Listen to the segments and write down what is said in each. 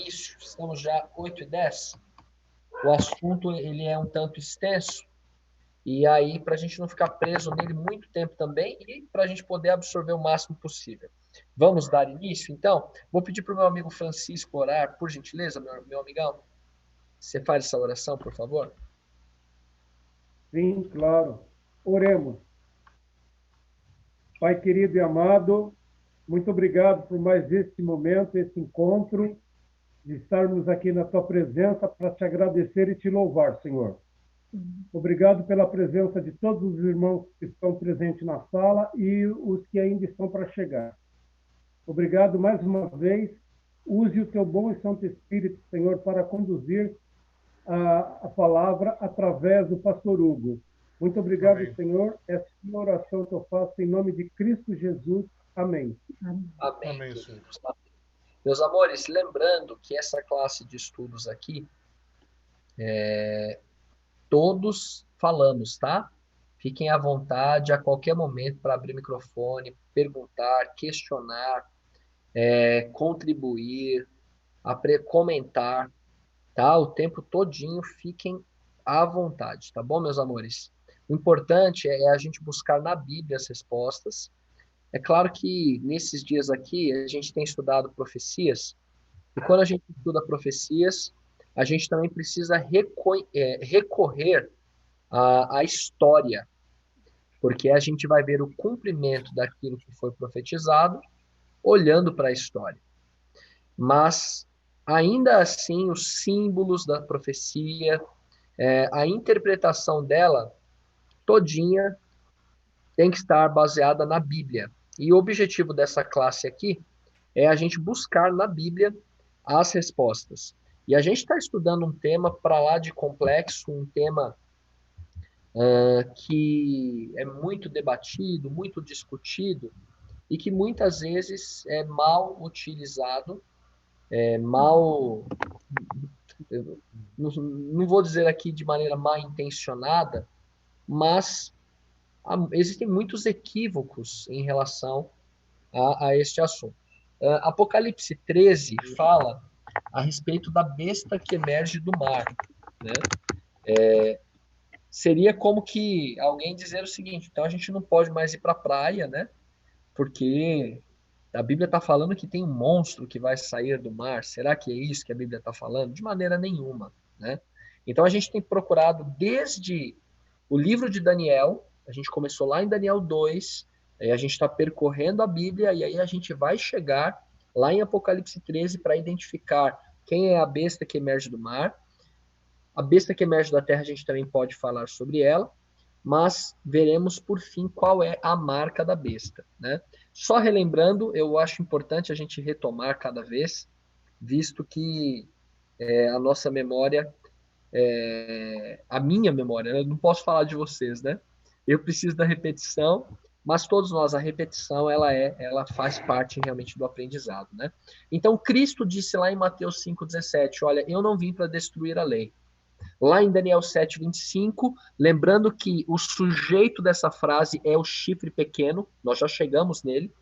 início, estamos já 8h10, o assunto ele é um tanto extenso, e aí para a gente não ficar preso nele muito tempo também, e para a gente poder absorver o máximo possível. Vamos dar início, então? Vou pedir para o meu amigo Francisco orar, por gentileza, meu amigão. Você faz essa oração, por favor? Sim, claro. Oremos. Pai querido e amado, muito obrigado por mais este momento, esse encontro, de estarmos aqui na tua presença para te agradecer e te louvar, Senhor. Obrigado pela presença de todos os irmãos que estão presentes na sala e os que ainda estão para chegar. Obrigado mais uma vez. Use o teu bom e santo Espírito, Senhor, para conduzir a palavra através do pastor Hugo. Muito obrigado, Amém. Senhor. Essa é a oração que eu faço em nome de Cristo Jesus. Amém. Amém, Amém, Senhor. queridos. Meus amores, lembrando que essa classe de estudos aqui, todos falamos, tá? Fiquem à vontade a qualquer momento para abrir o microfone, perguntar, questionar, contribuir, comentar, tá? O tempo todinho fiquem à vontade, tá bom, meus amores? O importante é a gente buscar na Bíblia as respostas. É claro que nesses dias aqui a gente tem estudado profecias, e quando a gente estuda profecias, a gente também precisa recorrer à história, porque a gente vai ver o cumprimento daquilo que foi profetizado olhando para a história. Mas, ainda assim, os símbolos da profecia, a interpretação dela todinha tem que estar baseada na Bíblia. E o objetivo dessa classe aqui é a gente buscar na Bíblia as respostas. E a gente está estudando um tema para lá de complexo, um tema que é muito debatido, muito discutido, e que muitas vezes é mal utilizado, mal. Não vou dizer aqui de maneira mal intencionada, mas existem muitos equívocos em relação a este assunto. Apocalipse 13 fala a respeito da besta que emerge do mar, né? Seria como que alguém dizer o seguinte: então a gente não pode mais ir para a praia, né? Porque a Bíblia está falando que tem um monstro que vai sair do mar. Será que é isso que a Bíblia está falando? De maneira nenhuma, né? Então a gente tem procurado desde o livro de Daniel, a gente começou lá em Daniel 2, aí a gente está percorrendo a Bíblia e aí a gente vai chegar lá em Apocalipse 13 para identificar quem é a besta que emerge do mar. A besta que emerge da terra a gente também pode falar sobre ela, mas veremos por fim qual é a marca da besta, né? Só relembrando, eu acho importante a gente retomar cada vez, visto que a nossa memória, a minha memória, eu não posso falar de vocês, né? Eu preciso da repetição, mas todos nós, a repetição, ela faz parte realmente do aprendizado, né? Então, Cristo disse lá em Mateus 5,17, olha, eu não vim para destruir a lei. Lá em Daniel 7,25, lembrando que o sujeito dessa frase é o chifre pequeno, nós já chegamos nele,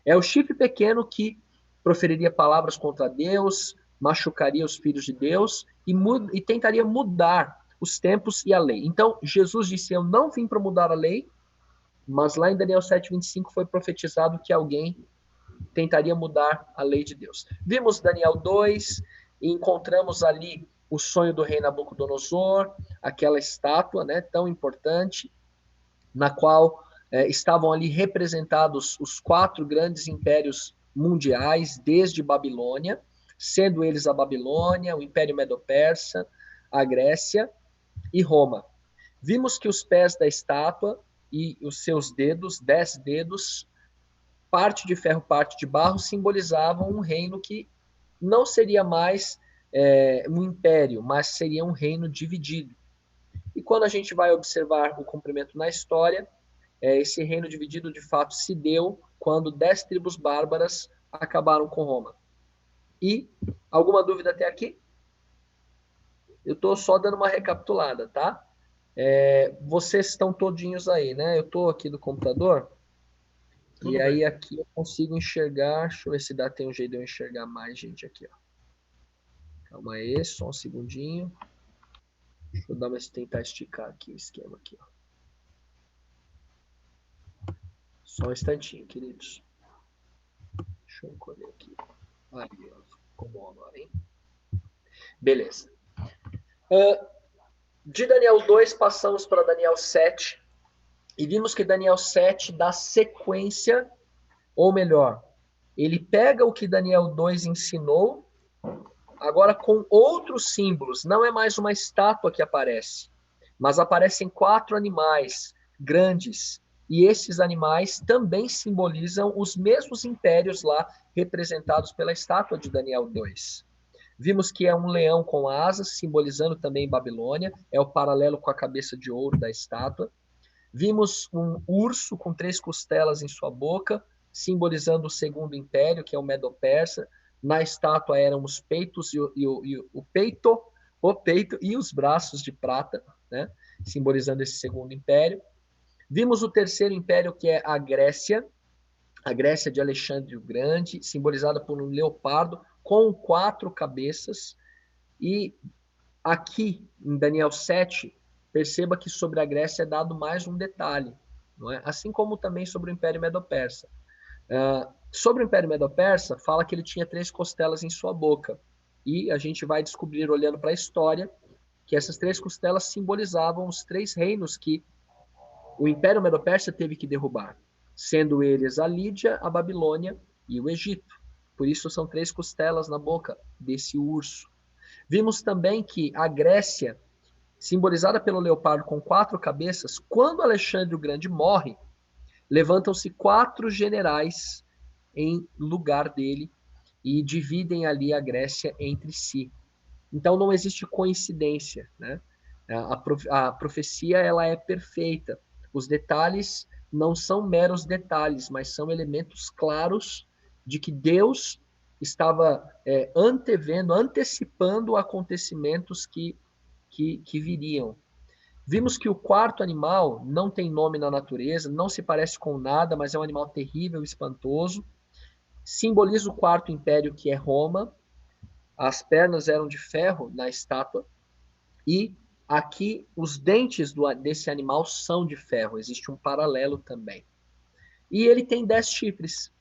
é o chifre pequeno que proferiria palavras contra Deus, machucaria os filhos de Deus e tentaria mudar os tempos e a lei. Então, Jesus disse, eu não vim para mudar a lei, mas lá em Daniel 7,25 foi profetizado que alguém tentaria mudar a lei de Deus. Vimos Daniel 2 e encontramos ali o sonho do rei Nabucodonosor, aquela estátua, né, tão importante, na qual estavam ali representados os 4 grandes impérios mundiais desde Babilônia, sendo eles a Babilônia, o Império Medo-Persa, a Grécia e Roma. Vimos que os pés da estátua e os seus dedos, 10 dedos, parte de ferro, parte de barro, simbolizavam um reino que não seria mais um império, mas seria um reino dividido. E quando a gente vai observar o cumprimento na história, esse reino dividido de fato se deu quando 10 tribos bárbaras acabaram com Roma. E alguma dúvida até aqui? Eu estou só dando uma recapitulada, tá? Vocês estão todinhos aí, né? Eu estou aqui do computador. Tudo e aí bem. aqui eu consigo enxergar. Deixa eu ver se tem um jeito de eu enxergar mais gente aqui, ó. Calma aí, só um segundinho. Deixa eu tentar esticar aqui o esquema aqui, ó. Só um instantinho, queridos. Deixa eu encolher aqui. Aí, ó, ficou bom agora, hein? Beleza. De Daniel 2, passamos para Daniel 7. E vimos que Daniel 7 dá sequência, ou melhor, ele pega o que Daniel 2 ensinou, agora com outros símbolos. Não é mais uma estátua que aparece, mas aparecem 4 animais grandes. E esses animais também simbolizam os mesmos impérios lá representados pela estátua de Daniel 2. Vimos que é um leão com asas, simbolizando também Babilônia, é o paralelo com a cabeça de ouro da estátua. Vimos um urso com 3 costelas em sua boca, simbolizando o segundo império, que é o Medo-Persa. Na estátua eram os peitos o peito e os braços de prata, né? Simbolizando esse segundo império. Vimos o terceiro império, que é a Grécia de Alexandre o Grande, simbolizada por um leopardo com 4 cabeças. E aqui, em Daniel 7, perceba que sobre a Grécia é dado mais um detalhe, não é? Assim como também sobre o Império Medo-Persa. Sobre o Império Medo-Persa, fala que ele tinha 3 costelas em sua boca. E a gente vai descobrir, olhando para a história, que essas 3 costelas simbolizavam os 3 reinos que o Império Medo-Persa teve que derrubar, sendo eles a Lídia, a Babilônia e o Egito. Por isso são 3 costelas na boca desse urso. Vimos também que a Grécia, simbolizada pelo leopardo com 4 cabeças, quando Alexandre o Grande morre, levantam-se 4 generais em lugar dele e dividem ali a Grécia entre si. Então não existe coincidência, né? A profecia ela é perfeita. Os detalhes não são meros detalhes, mas são elementos claros de que Deus estava antecipando acontecimentos que viriam. Vimos que o 4º animal não tem nome na natureza, não se parece com nada, mas é um animal terrível, espantoso. Simboliza o 4º império, que é Roma. As pernas eram de ferro na estátua. E aqui os dentes desse animal são de ferro. Existe um paralelo também. E ele tem 10 chifres.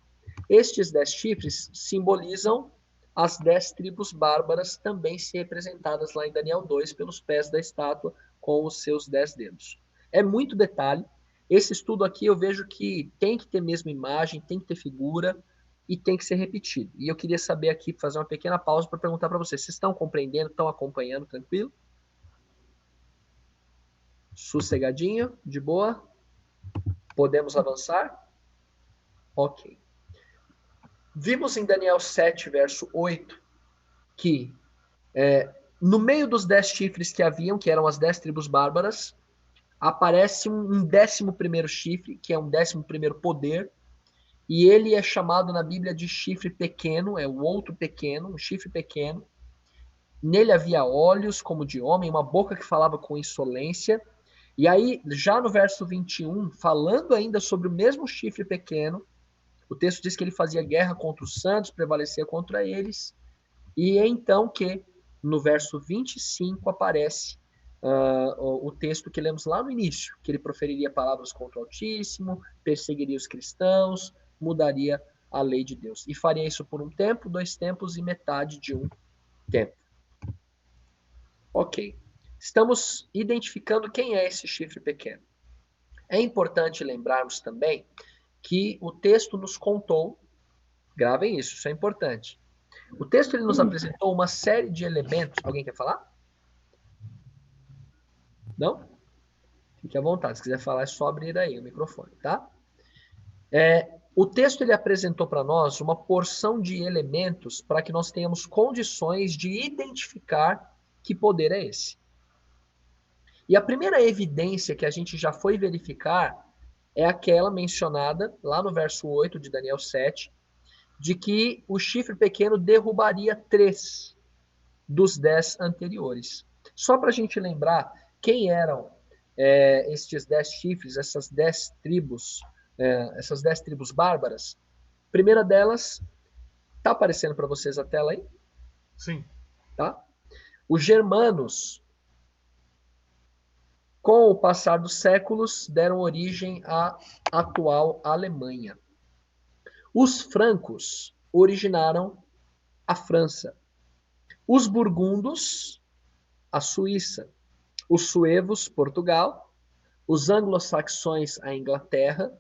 Estes 10 chifres simbolizam as 10 tribos bárbaras, também se representadas lá em Daniel 2 pelos pés da estátua com os seus 10 dedos. É muito detalhe. Esse estudo aqui eu vejo que tem que ter mesmo imagem, tem que ter figura e tem que ser repetido. E eu queria saber aqui, fazer uma pequena pausa para perguntar para vocês. Vocês estão compreendendo, estão acompanhando, tranquilo? Sossegadinho, de boa? Podemos avançar? Ok. Vimos em Daniel 7, verso 8, que no meio dos 10 chifres que haviam, que eram as 10 tribos bárbaras, aparece um 11º chifre, que é um 11º poder, e ele é chamado na Bíblia de chifre pequeno, é o outro pequeno, um chifre pequeno. Nele havia olhos como de homem, uma boca que falava com insolência. E aí, já no verso 21, falando ainda sobre o mesmo chifre pequeno, o texto diz que ele fazia guerra contra os santos, prevalecia contra eles. E é então que, no verso 25, aparece o texto que lemos lá no início, que ele proferiria palavras contra o Altíssimo, perseguiria os cristãos, mudaria a lei de Deus. E faria isso por um tempo, 2 tempos e metade de um tempo. Ok. Estamos identificando quem é esse chifre pequeno. É importante lembrarmos também que o texto nos contou, gravem isso é importante. O texto ele nos apresentou uma série de elementos. Alguém quer falar? Não? Fique à vontade. Se quiser falar, é só abrir aí o microfone, tá? O texto ele apresentou para nós uma porção de elementos para que nós tenhamos condições de identificar que poder é esse. E a primeira evidência que a gente já foi verificar é aquela mencionada lá no verso 8 de Daniel 7, de que o chifre pequeno derrubaria 3 dos 10 anteriores. Só para a gente lembrar quem eram estes 10 chifres, essas 10 tribos bárbaras. A primeira delas, está aparecendo para vocês a tela aí? Sim. Tá? Os germanos, com o passar dos séculos, deram origem à atual Alemanha. Os francos originaram a França. Os burgundos, a Suíça. Os suevos, Portugal. Os anglo-saxões, a Inglaterra.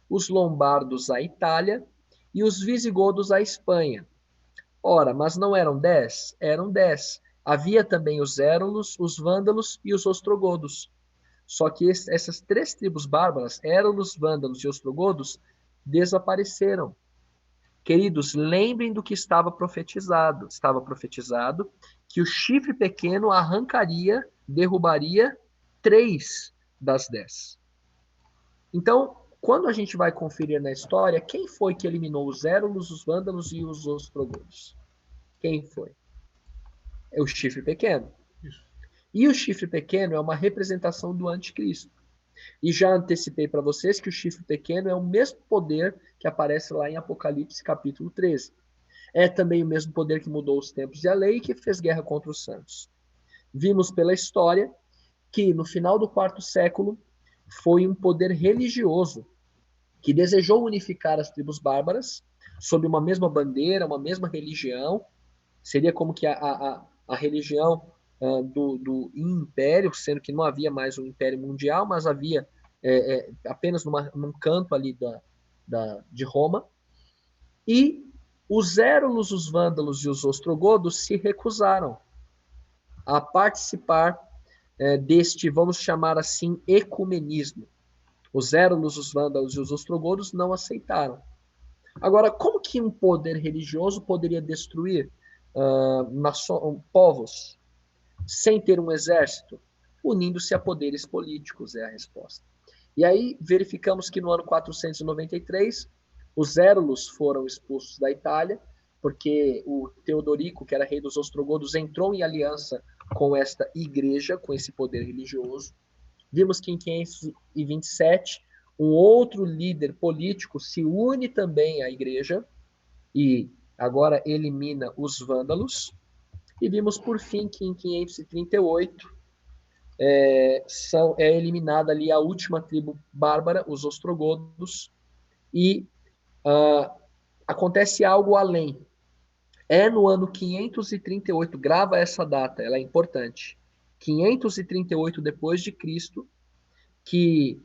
Os lombardos, a Itália. E os visigodos, a Espanha. Ora, mas não eram 10? Eram 10. Havia também os érulos, os vândalos e os ostrogodos. Só que essas 3 tribos bárbaras, érulos, vândalos e ostrogodos, desapareceram. Queridos, lembrem do que estava profetizado. Estava profetizado que o chifre pequeno arrancaria, derrubaria 3 das 10. Então, quando a gente vai conferir na história, quem foi que eliminou os érulos, os vândalos e os ostrogodos? Quem foi? É o chifre pequeno. Isso. E o chifre pequeno é uma representação do anticristo. E já antecipei para vocês que o chifre pequeno é o mesmo poder que aparece lá em Apocalipse capítulo 13. É também o mesmo poder que mudou os tempos e a lei e que fez guerra contra os santos. Vimos pela história que no final do 4º século foi um poder religioso que desejou unificar as tribos bárbaras sob uma mesma bandeira, uma mesma religião. Seria como que a religião do império, sendo que não havia mais um império mundial, mas havia apenas num canto ali de Roma. E os érulos, os vândalos e os ostrogodos se recusaram a participar deste, vamos chamar assim, ecumenismo. Os érulos, os vândalos e os ostrogodos não aceitaram. Agora, como que um poder religioso poderia destruir povos sem ter um exército? Unindo-se a poderes políticos é a resposta. E aí verificamos que no ano 493 os érulos foram expulsos da Itália, porque o Teodorico, que era rei dos ostrogodos, entrou em aliança com esta igreja, com esse poder religioso. Vimos que em 527 um outro líder político se une também à igreja e agora elimina os vândalos. E vimos, por fim, que em 538 é eliminada ali a última tribo bárbara, os ostrogodos, e acontece algo além. É no ano 538, grava essa data, ela é importante. 538 depois de Cristo, que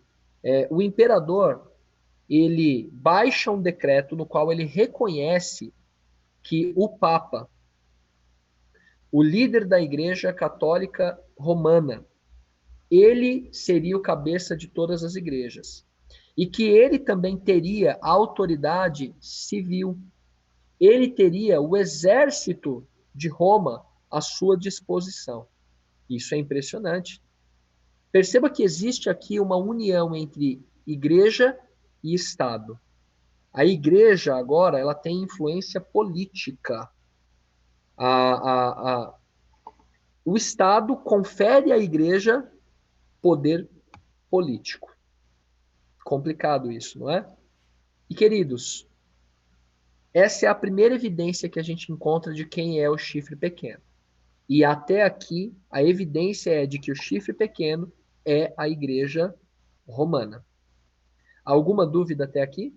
o imperador ele baixa um decreto no qual ele reconhece que o Papa, o líder da Igreja Católica Romana, ele seria o cabeça de todas as igrejas. E que ele também teria autoridade civil. Ele teria o exército de Roma à sua disposição. Isso é impressionante. Perceba que existe aqui uma união entre igreja e Estado. A igreja agora ela tem influência política. O Estado confere à igreja poder político. Complicado isso, não é? E, queridos, essa é a primeira evidência que a gente encontra de quem é o chifre pequeno. E até aqui, a evidência é de que o chifre pequeno é a igreja romana. Alguma dúvida até aqui?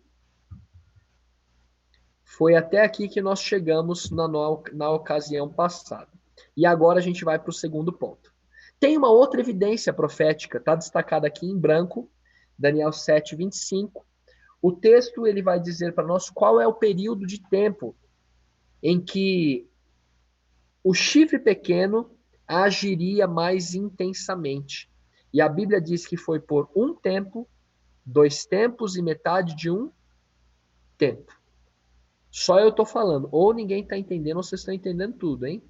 Foi até aqui que nós chegamos na ocasião passada. E agora a gente vai para o segundo ponto. Tem uma outra evidência profética, está destacada aqui em branco, Daniel 7, 25. O texto ele vai dizer para nós qual é o período de tempo em que o chifre pequeno agiria mais intensamente. E a Bíblia diz que foi por 1 tempo, 2 tempos e metade de 1 tempo. Só eu estou falando. Ou ninguém está entendendo, ou vocês estão entendendo tudo, hein?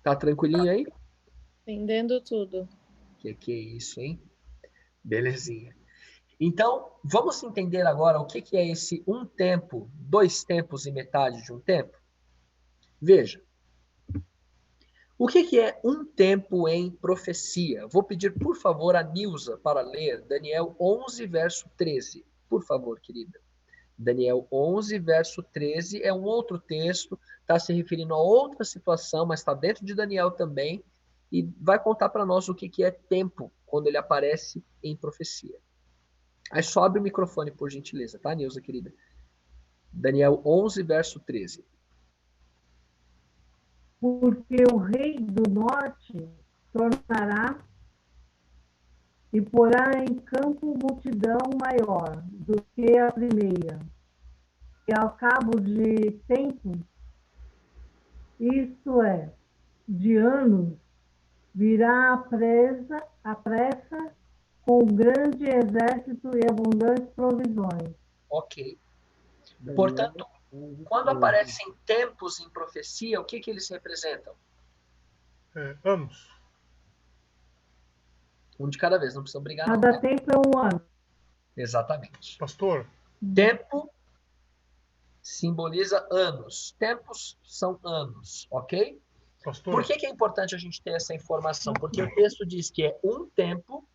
Tá tranquilinho aí? Entendendo tudo. Que é isso, hein? Belezinha. Então, vamos entender agora o que é esse 1 tempo, 2 tempos e metade de 1 tempo? Veja. O que é 1 tempo em profecia? Vou pedir, por favor, a Nilza para ler Daniel 11, verso 13. Por favor, querida. Daniel 11, verso 13 é um outro texto está se referindo a outra situação, mas está dentro de Daniel também, e vai contar para nós o que é tempo, quando ele aparece em profecia. Aí sobe o microfone, por gentileza, tá, Nilza, querida? Daniel 11, verso 13. Porque o rei do norte tornará e porá em campo multidão maior do que a primeira. E ao cabo de tempo, isto é, de anos, virá a pressa com grande exército e abundantes provisões. Ok. Portanto, quando aparecem tempos em profecia, o que eles representam? Anos. Um de cada vez, não precisa brigar não, Cada tá? tempo é um ano. Exatamente. Pastor, Tempo simboliza anos. Tempos são anos, ok? pastor, Por que é importante a gente ter essa informação? Porque o texto diz que é um tempo,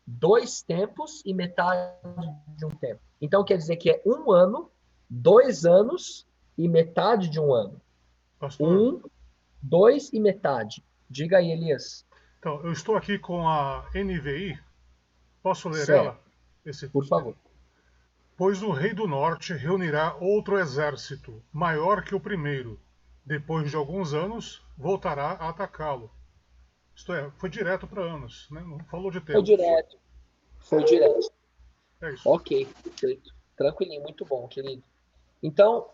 2 tempos e metade de um tempo. Então quer dizer que é 1 ano, 2 anos e metade de 1 ano. pastor. 1, 2 e metade. Diga aí, Elias. Então, eu estou aqui com a NVI. Posso ler Certo. ela? Por favor. Pois o rei do norte reunirá outro exército, maior que o primeiro. Depois de alguns anos, voltará a atacá-lo. Isto é, foi direto para anos, né? Não falou de tempo. Foi direto. É isso. Ok, perfeito. Tranquilinho, muito bom, querido. Então,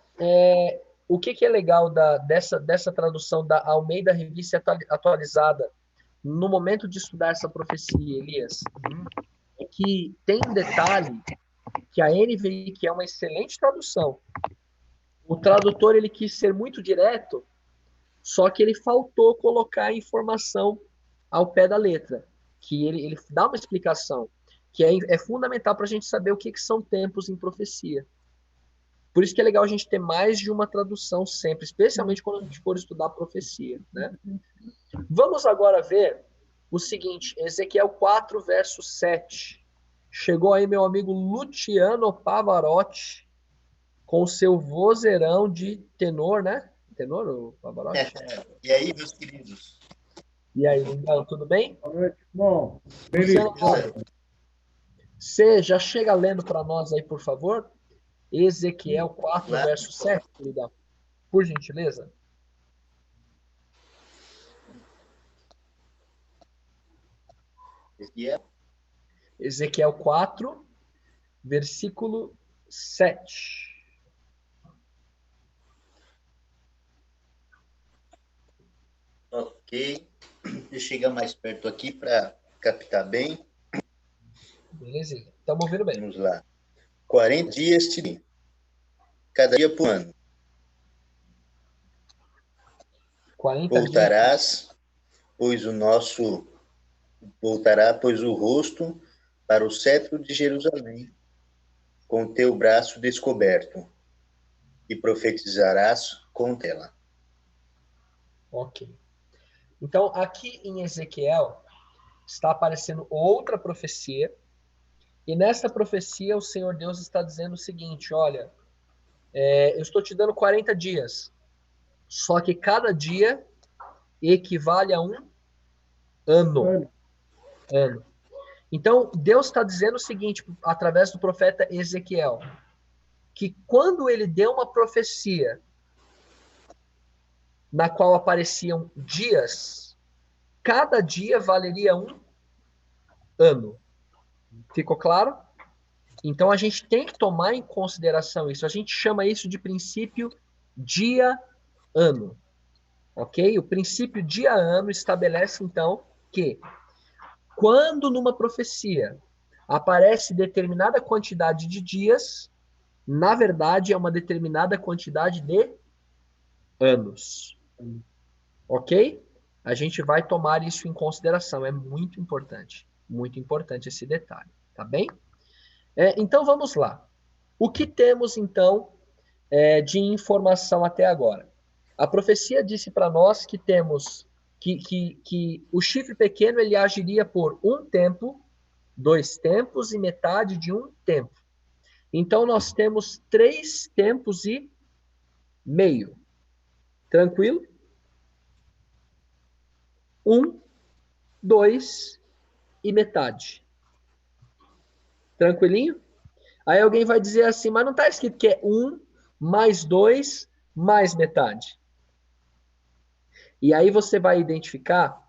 o que é legal dessa tradução da Almeida Revista Atualizada no momento de estudar essa profecia, Elias? É que tem um detalhe que a NVI, que é uma excelente tradução, o tradutor ele quis ser muito direto, só que ele faltou colocar a informação ao pé da letra, que ele dá uma explicação, que é fundamental para a gente saber o que são tempos em profecia. Por isso que é legal a gente ter mais de uma tradução sempre, especialmente quando a gente for estudar a profecia, né? Vamos agora ver o seguinte, Ezequiel 4, verso 7. Chegou aí meu amigo Luciano Pavarotti com o seu vozeirão de tenor, né? Tenor ou Pavarotti? E aí, meus queridos? E aí, lindão, tudo bem? Boa noite, bom. Luciano, Feliz. você já chega lendo para nós aí, por favor? Ezequiel 4, Claro. verso 7, querida. Por gentileza. Ezequiel 4, versículo 7. Ok. Deixa eu chegar mais perto aqui para captar bem. Belezinha. Estamos ouvindo bem. Vamos lá. 40 dias te dei, cada dia por ano. 40 Voltarás, pois o rosto para o cetro de Jerusalém, com o teu braço descoberto, e profetizarás contra ela. Ok. Então, aqui em Ezequiel, está aparecendo outra profecia, e nessa profecia o Senhor Deus está dizendo o seguinte, olha, eu estou te dando 40 dias, só que cada dia equivale a um ano. Então, Deus está dizendo o seguinte, através do profeta Ezequiel, que quando ele deu uma profecia na qual apareciam dias, cada dia valeria um ano. Ficou claro? Então, a gente tem que tomar em consideração isso. A gente chama isso de princípio dia-ano. Ok? O princípio dia-ano estabelece, então, que quando numa profecia aparece determinada quantidade de dias, na verdade é uma determinada quantidade de anos. Ok? A gente vai tomar isso em consideração. É muito importante esse detalhe. Tá bem? Então vamos lá. O que temos então de informação até agora? A profecia disse para nós que temos que o chifre pequeno ele agiria por um tempo, 2 tempos e metade de um tempo. Então nós temos 3 tempos e meio. Tranquilo? 1, 2 e metade. Tranquilinho? Aí alguém vai dizer assim, mas não está escrito que é 1 mais 2 mais metade. E aí você vai identificar,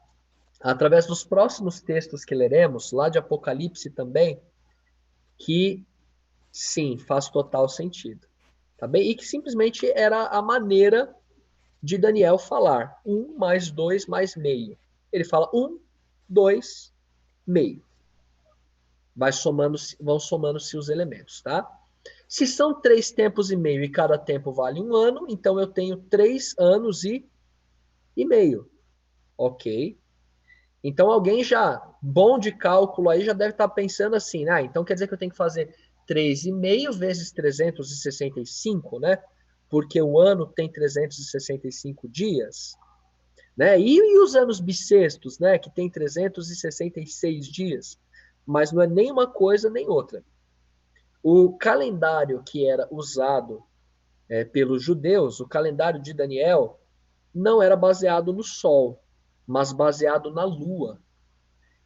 através dos próximos textos que leremos, lá de Apocalipse também, que sim, faz total sentido. Tá bem? E que simplesmente era a maneira de Daniel falar. 1 mais 2 mais meio. Ele fala 1, 2, meio. Vão somando-se os elementos, tá? Se são 3 tempos e meio e cada tempo vale 1 ano, então eu tenho 3 anos e meio. Ok. Então alguém já, bom de cálculo aí, já deve estar pensando assim, então quer dizer que eu tenho que fazer 3,5 vezes 365, né? Porque o ano tem 365 dias, né? E os anos bissextos, né? Que tem 366 dias. Mas não é nem uma coisa nem outra. O calendário que era usado pelos judeus, o calendário de Daniel, não era baseado no Sol, mas baseado na Lua.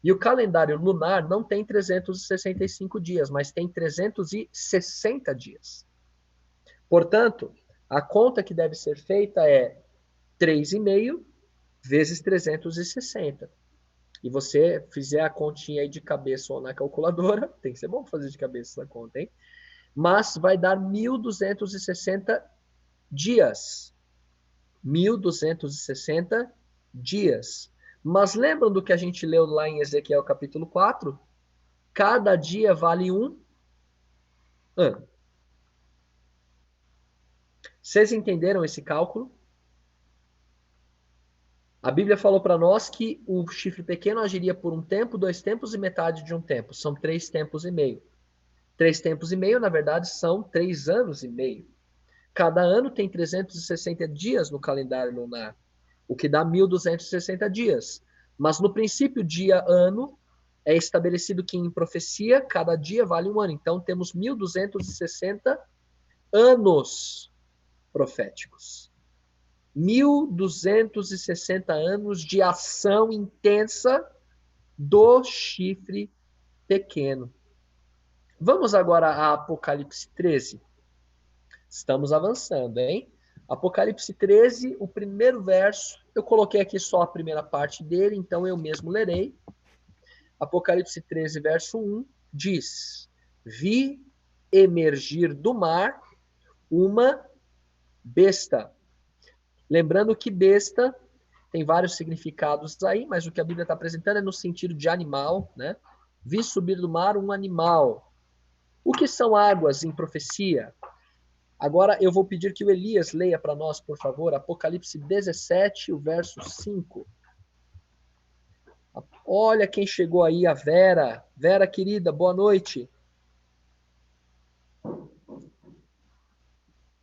E o calendário lunar não tem 365 dias, mas tem 360 dias. Portanto, a conta que deve ser feita é 3,5 vezes 360. E você fizer a continha aí de cabeça ou na calculadora, tem que ser bom fazer de cabeça essa conta, hein? Mas vai dar 1.260 dias. 1.260 dias. Mas lembram do que a gente leu lá em Ezequiel capítulo 4? Cada dia vale 1 ano. Vocês entenderam esse cálculo? A Bíblia falou para nós que o chifre pequeno agiria por 1 tempo, 2 tempos e metade de 1 tempo. São 3 tempos e meio. 3 tempos e meio, na verdade, são 3 anos e meio. Cada ano tem 360 dias no calendário lunar, o que dá 1.260 dias. Mas no princípio, dia-ano, é estabelecido que em profecia, cada dia vale 1 ano. Então, temos 1.260 anos proféticos. 1.260 anos de ação intensa do chifre pequeno. Vamos agora a Apocalipse 13. Estamos avançando, hein? Apocalipse 13, o primeiro verso, eu coloquei aqui só a primeira parte dele, então eu mesmo lerei. Apocalipse 13, verso 1, diz: Vi emergir do mar uma besta. Lembrando que besta tem vários significados aí, mas o que a Bíblia está apresentando é no sentido de animal, né? Vi subir do mar um animal. O que são águas em profecia? Agora eu vou pedir que o Elias leia para nós, por favor, Apocalipse 17, o verso 5. Olha quem chegou aí, a Vera. Vera, querida, boa noite.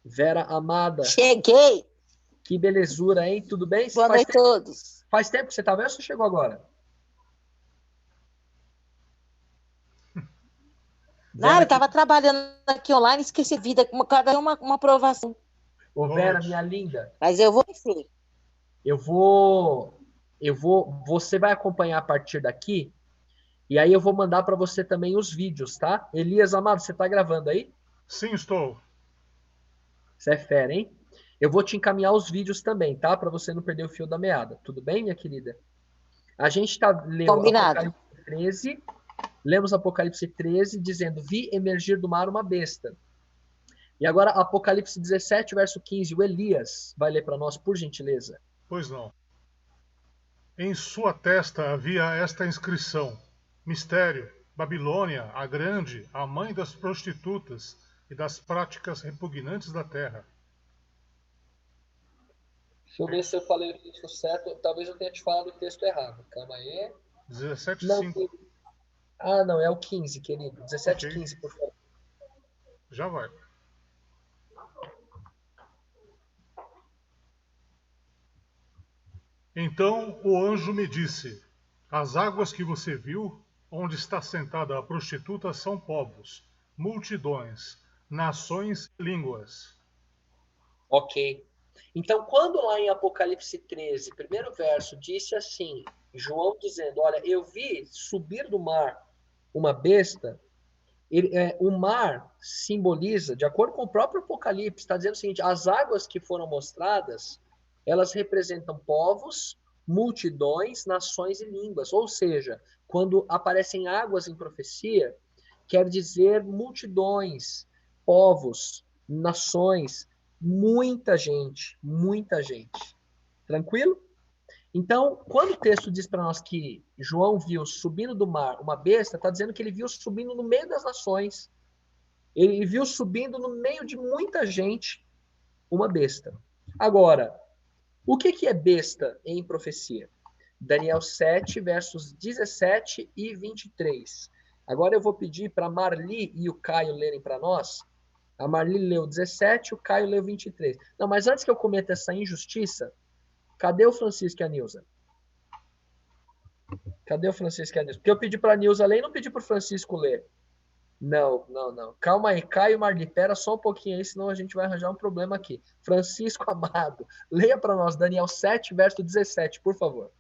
Vera amada. Cheguei. Que belezura, hein? Tudo bem? Boa noite a todos. Faz tempo que você estava aí ou você chegou agora? Nada, eu estava trabalhando aqui online, esqueci de vida, cada uma aprovação. Ô, Vera, minha linda. Mas eu vou sim. Você vai acompanhar a partir daqui, e aí eu vou mandar para você também os vídeos, tá? Elias amado, você está gravando aí? Sim, estou. Você é fera, hein? Eu vou te encaminhar os vídeos também, tá? Para você não perder o fio da meada. Tudo bem, minha querida? A gente leu Combinado. Apocalipse 13, lemos Apocalipse 13, dizendo, vi emergir do mar uma besta. E agora Apocalipse 17, verso 15, o Elias vai ler para nós, por gentileza. Pois não. Em sua testa havia esta inscrição: Mistério, Babilônia, a grande, a mãe das prostitutas e das práticas repugnantes da terra. Deixa eu ver se eu falei o texto certo. Talvez eu tenha te falado o texto errado. Calma aí. 17:5. Não, é o 15, querido. 17, Ok. 15, por favor. Já vai. Então o anjo me disse: As águas que você viu, onde está sentada a prostituta, são povos, multidões, nações e línguas. Ok. Então, quando lá em Apocalipse 13, primeiro verso, disse assim, João dizendo, olha, eu vi subir do mar uma besta, o mar simboliza, de acordo com o próprio Apocalipse, está dizendo o seguinte, as águas que foram mostradas, elas representam povos, multidões, nações e línguas. Ou seja, quando aparecem águas em profecia, quer dizer multidões, povos, nações, muita gente, muita gente. Tranquilo? Então, quando o texto diz para nós que João viu subindo do mar uma besta, está dizendo que ele viu subindo no meio das nações. Ele viu subindo no meio de muita gente uma besta. Agora, o que é besta em profecia? Daniel 7, versos 17 e 23. Agora eu vou pedir para a Marli e o Caio lerem para nós. A Marli leu 17, o Caio leu 23. Não, mas antes que eu cometa essa injustiça, cadê o Francisco e a Nilza? Cadê o Francisco e a Nilza? Porque eu pedi para a Nilza ler e não pedi para o Francisco ler. Não. Calma aí, Caio e Marli, pera só um pouquinho aí, senão a gente vai arranjar um problema aqui. Francisco Amado, leia para nós Daniel 7, verso 17, por favor.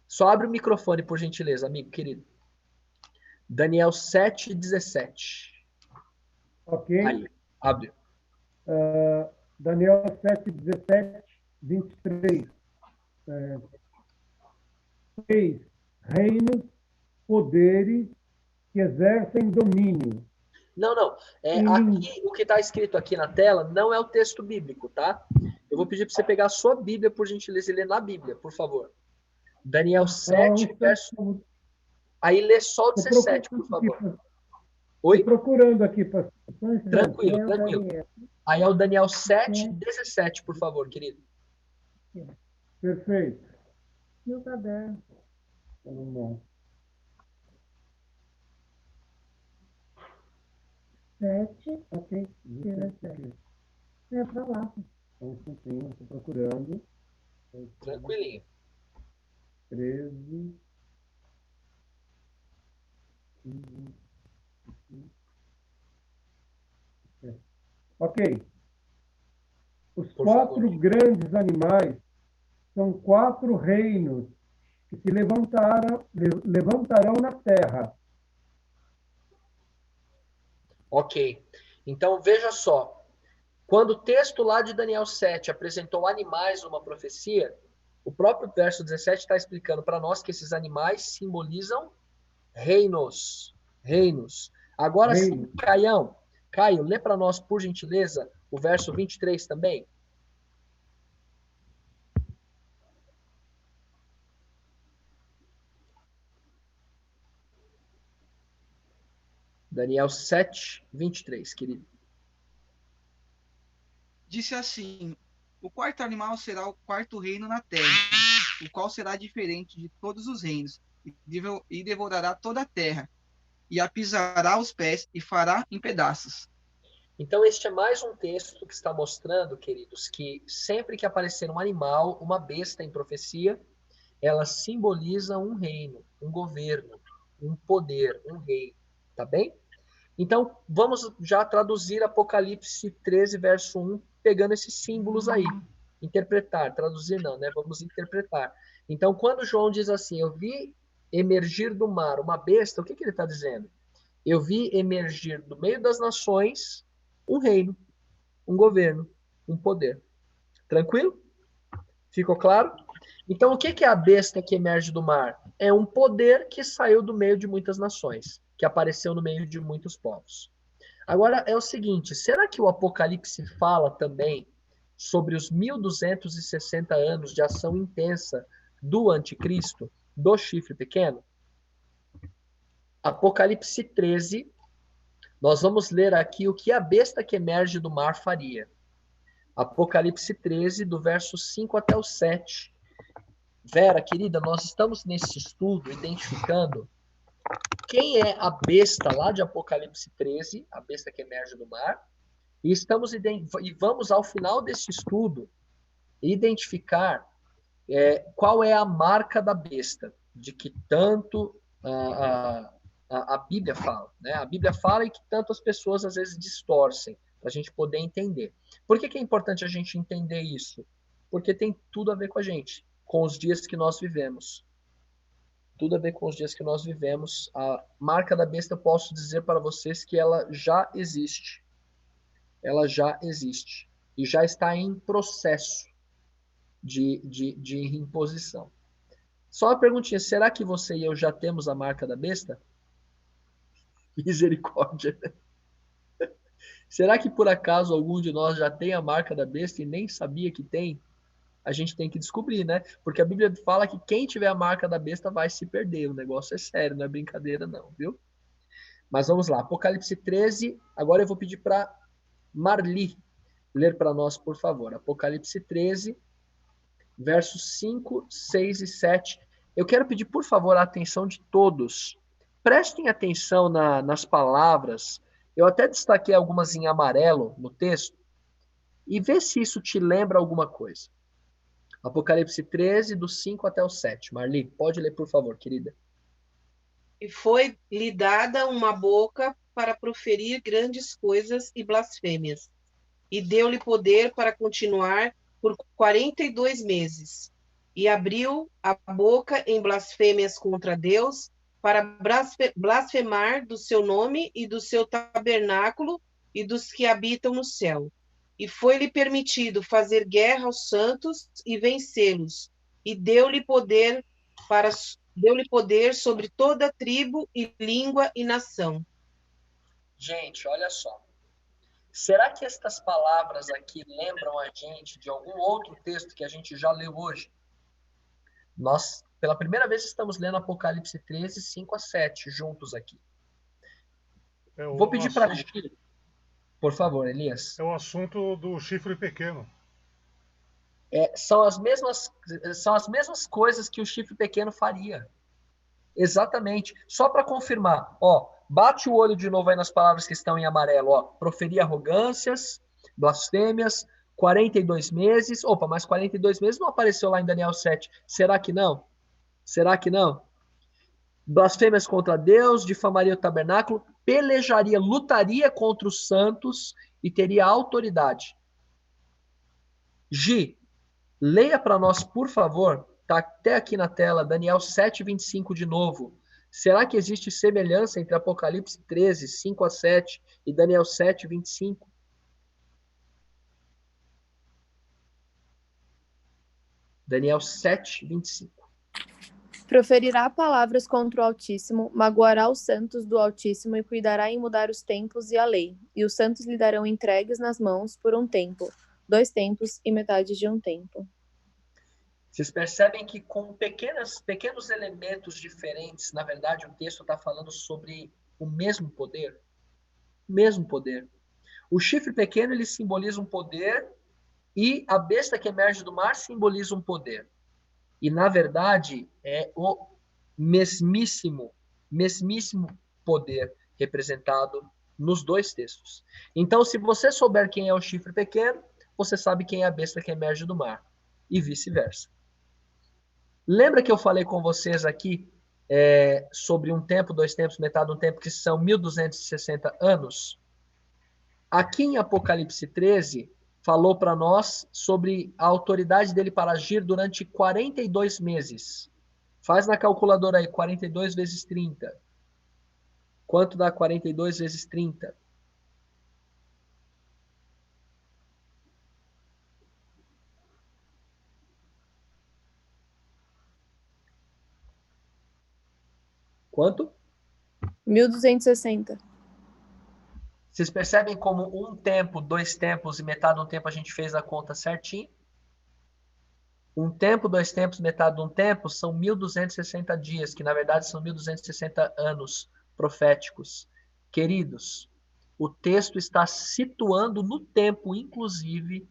Só abre o microfone, por gentileza, amigo querido. Daniel 7, 17. Ok. Aí, abre. Daniel 7, 17, 23. Três reinos, poderes que exercem domínio. Não. Aqui, o que está escrito aqui na tela não é o texto bíblico, tá? Eu vou pedir para você pegar a sua Bíblia, por gentileza, e ler na Bíblia, por favor. Daniel 7, verso... Aí lê só o 17, por favor. Oi? Estou procurando aqui, pastor. Tranquilo. Aí é o Daniel 7, 17, por favor, querido. Perfeito. Meu caderno. Bom. 7, Ok. 17. É para lá. Estou procurando. Tranquilinho. 13. Ok. Os quatro grandes animais são quatro reinos que se levantarão na terra. Ok. Então, veja só. Quando o texto lá de Daniel 7 apresentou animais numa profecia, o próprio verso 17 está explicando para nós que esses animais simbolizam reinos. Agora sim, Caio, lê para nós, por gentileza, o verso 23 também. Daniel 7, 23, querido. Disse assim: o quarto animal será o quarto reino na terra, o qual será diferente de todos os reinos, e devorará toda a terra, e a pisará os pés e fará em pedaços. Então, este é mais um texto que está mostrando, queridos, que sempre que aparecer um animal, uma besta em profecia, ela simboliza um reino, um governo, um poder, um rei. Tá bem? Então, vamos já traduzir Apocalipse 13, verso 1, pegando esses símbolos aí. Interpretar, traduzir não, né? Vamos interpretar. Então, quando João diz assim, eu vi emergir do mar uma besta, o que ele está dizendo? Eu vi emergir do meio das nações um reino, um governo, um poder. Tranquilo? Ficou claro? Então, o que é a besta que emerge do mar? É um poder que saiu do meio de muitas nações, que apareceu no meio de muitos povos. Agora, é o seguinte, será que o Apocalipse fala também sobre os 1260 anos de ação intensa do anticristo, do chifre pequeno? Apocalipse 13, nós vamos ler aqui o que a besta que emerge do mar faria. Apocalipse 13, do verso 5 até o 7. Vera, querida, nós estamos nesse estudo identificando quem é a besta lá de Apocalipse 13, a besta que emerge do mar, e vamos, ao final desse estudo, identificar qual é a marca da besta, de que tanto a Bíblia fala. Né? A Bíblia fala e que tanto as pessoas às vezes distorcem. para a gente poder entender. Por que que é importante a gente entender isso? Porque tem tudo a ver com a gente, com os dias que nós vivemos. Tudo a ver com os dias que nós vivemos. A marca da besta, eu posso dizer para vocês que ela já existe. Ela já existe. E já está em processo de imposição. Só uma perguntinha, será que você e eu já temos a marca da besta? Misericórdia. Será que por acaso algum de nós já tem a marca da besta e nem sabia que tem? A gente tem que descobrir, né? Porque a Bíblia fala que quem tiver a marca da besta vai se perder. O negócio é sério, não é brincadeira não, viu? Mas vamos lá, Apocalipse 13. Agora eu vou pedir para Marli ler para nós, por favor. Apocalipse 13, versos 5, 6 e 7. Eu quero pedir, por favor, a atenção de todos. Prestem atenção nas palavras. Eu até destaquei algumas em amarelo no texto. E vê se isso te lembra alguma coisa. Apocalipse 13, do 5 até o 7. Marli, pode ler, por favor, querida. E foi-lhe dada uma boca para proferir grandes coisas e blasfêmias. E deu-lhe poder para continuar por 42 meses. E abriu a boca em blasfêmias contra Deus, para blasfemar do seu nome e do seu tabernáculo e dos que habitam no céu. E foi-lhe permitido fazer guerra aos santos e vencê-los. E deu-lhe poder sobre toda tribo e língua e nação. Gente, olha só. Será que estas palavras aqui lembram a gente de algum outro texto que a gente já leu hoje? Nós, pela primeira vez, estamos lendo Apocalipse 13, 5 a 7, juntos aqui. Vou pedir para Chico. Por favor, Elias. É o assunto do chifre pequeno. São as mesmas coisas que o chifre pequeno faria. Exatamente. Só para confirmar, ó, bate o olho de novo aí nas palavras que estão em amarelo, ó. Proferir arrogâncias, blasfêmias, 42 meses. Opa, mas 42 meses não apareceu lá em Daniel 7. Será que não? Será que não? Blasfêmias contra Deus, difamaria o tabernáculo, pelejaria, lutaria contra os santos e teria autoridade. Gi, leia para nós, por favor, está até aqui na tela, Daniel 7:25 de novo. Será que existe semelhança entre Apocalipse 13, 5 a 7 e Daniel 7:25? Daniel 7:25. Proferirá palavras contra o Altíssimo, magoará os santos do Altíssimo e cuidará em mudar os tempos e a lei. E os santos lhe darão entregues nas mãos por um tempo, 2 tempos e metade de um tempo. Vocês percebem que com pequenos elementos diferentes, na verdade, o texto está falando sobre o mesmo poder. O mesmo poder. O chifre pequeno, ele simboliza um poder e a besta que emerge do mar simboliza um poder. E, na verdade, é o mesmíssimo poder representado nos dois textos. Então, se você souber quem é o chifre pequeno, você sabe quem é a besta que emerge do mar. E vice-versa. Lembra que eu falei com vocês aqui sobre um tempo, 2 tempos, metade de um tempo, que são 1260 anos? Aqui em Apocalipse 13, falou para nós sobre a autoridade dele para agir durante 42 meses. Faz na calculadora aí, 42 vezes 30. Quanto dá 42 vezes 30? Quanto? 1260. Vocês percebem como 1 tempo, 2 tempos e metade de um tempo a gente fez a conta certinho? 1 tempo, 2 tempos, metade de um tempo são 1260 dias, que na verdade são 1260 anos proféticos. Queridos, o texto está situando no tempo, inclusive,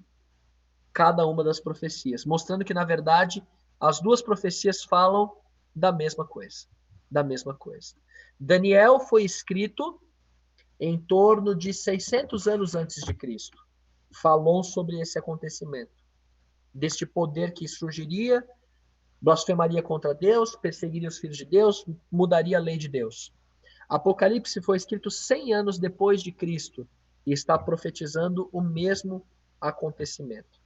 cada uma das profecias, mostrando que, na verdade, as duas profecias falam da mesma coisa. Da mesma coisa. Daniel foi escrito em torno de 600 anos antes de Cristo. Falou sobre esse acontecimento, deste poder que surgiria, blasfemaria contra Deus, perseguiria os filhos de Deus, mudaria a lei de Deus. Apocalipse foi escrito 100 anos depois de Cristo, e está profetizando o mesmo acontecimento.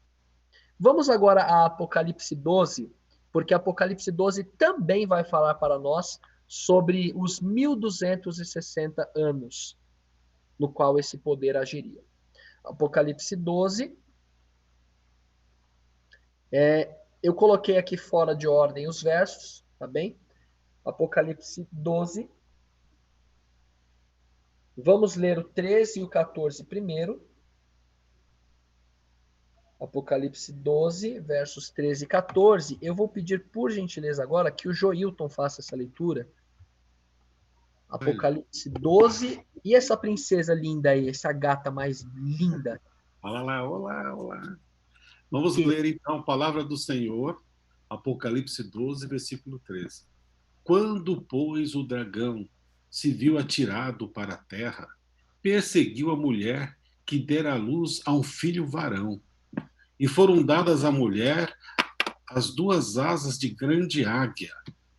Vamos agora a Apocalipse 12, porque Apocalipse 12 também vai falar para nós sobre os 1260 anos no qual esse poder agiria. Apocalipse 12, eu coloquei aqui fora de ordem os versos, tá bem? Apocalipse 12. Vamos ler o 13 e o 14 primeiro. Apocalipse 12, versos 13 e 14. Eu vou pedir, por gentileza, agora que o Joilton faça essa leitura. Apocalipse 12. E essa princesa linda aí, essa gata mais linda? Olá, lá, olá, olá. Vamos ler então a palavra do Senhor, Apocalipse 12, versículo 13. Quando, pois, o dragão se viu atirado para a terra, perseguiu a mulher que dera à luz a um filho varão. E foram dadas à mulher as 2 asas de grande águia,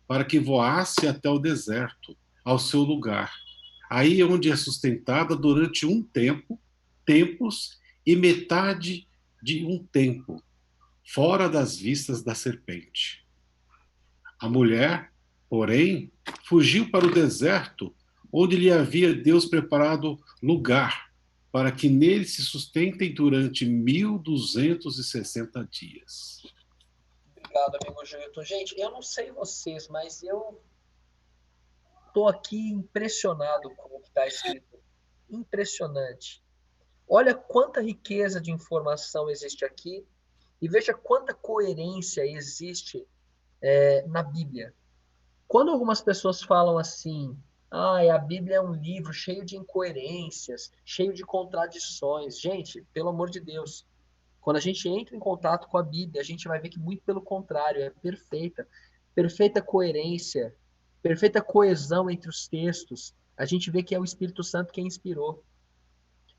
para que voasse até o deserto, ao seu lugar. Aí onde é sustentada durante tempos e metade de um tempo, fora das vistas da serpente. A mulher, porém, fugiu para o deserto, onde lhe havia Deus preparado lugar, para que nele se sustentem durante 1260 dias. Obrigado, amigo Joilton. Gente, eu não sei vocês, mas eu estou aqui impressionado com o que está escrito. Impressionante. Olha quanta riqueza de informação existe aqui e veja quanta coerência existe na Bíblia. Quando algumas pessoas falam assim, a Bíblia é um livro cheio de incoerências, cheio de contradições. Gente, pelo amor de Deus, quando a gente entra em contato com a Bíblia, a gente vai ver que muito pelo contrário, é perfeita. Perfeita coerência, perfeita coesão entre os textos. A gente vê que é o Espírito Santo quem inspirou.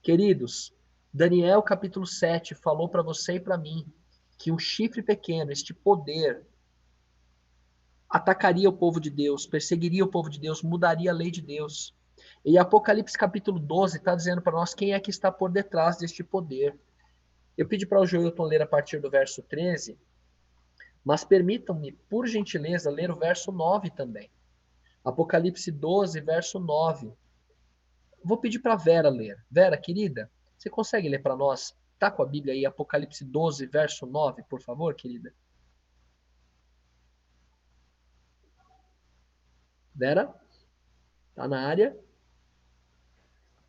Queridos, Daniel capítulo 7 falou para você e para mim que o chifre pequeno, este poder, atacaria o povo de Deus, perseguiria o povo de Deus, mudaria a lei de Deus. E Apocalipse capítulo 12 está dizendo para nós quem é que está por detrás deste poder. Eu pedi para o Joilton ler a partir do verso 13, mas permitam-me, por gentileza, ler o verso 9 também. Apocalipse 12, verso 9. Vou pedir para a Vera ler. Vera, querida, você consegue ler para nós? Está com a Bíblia aí, Apocalipse 12, verso 9, por favor, querida? Vera? Tá na área?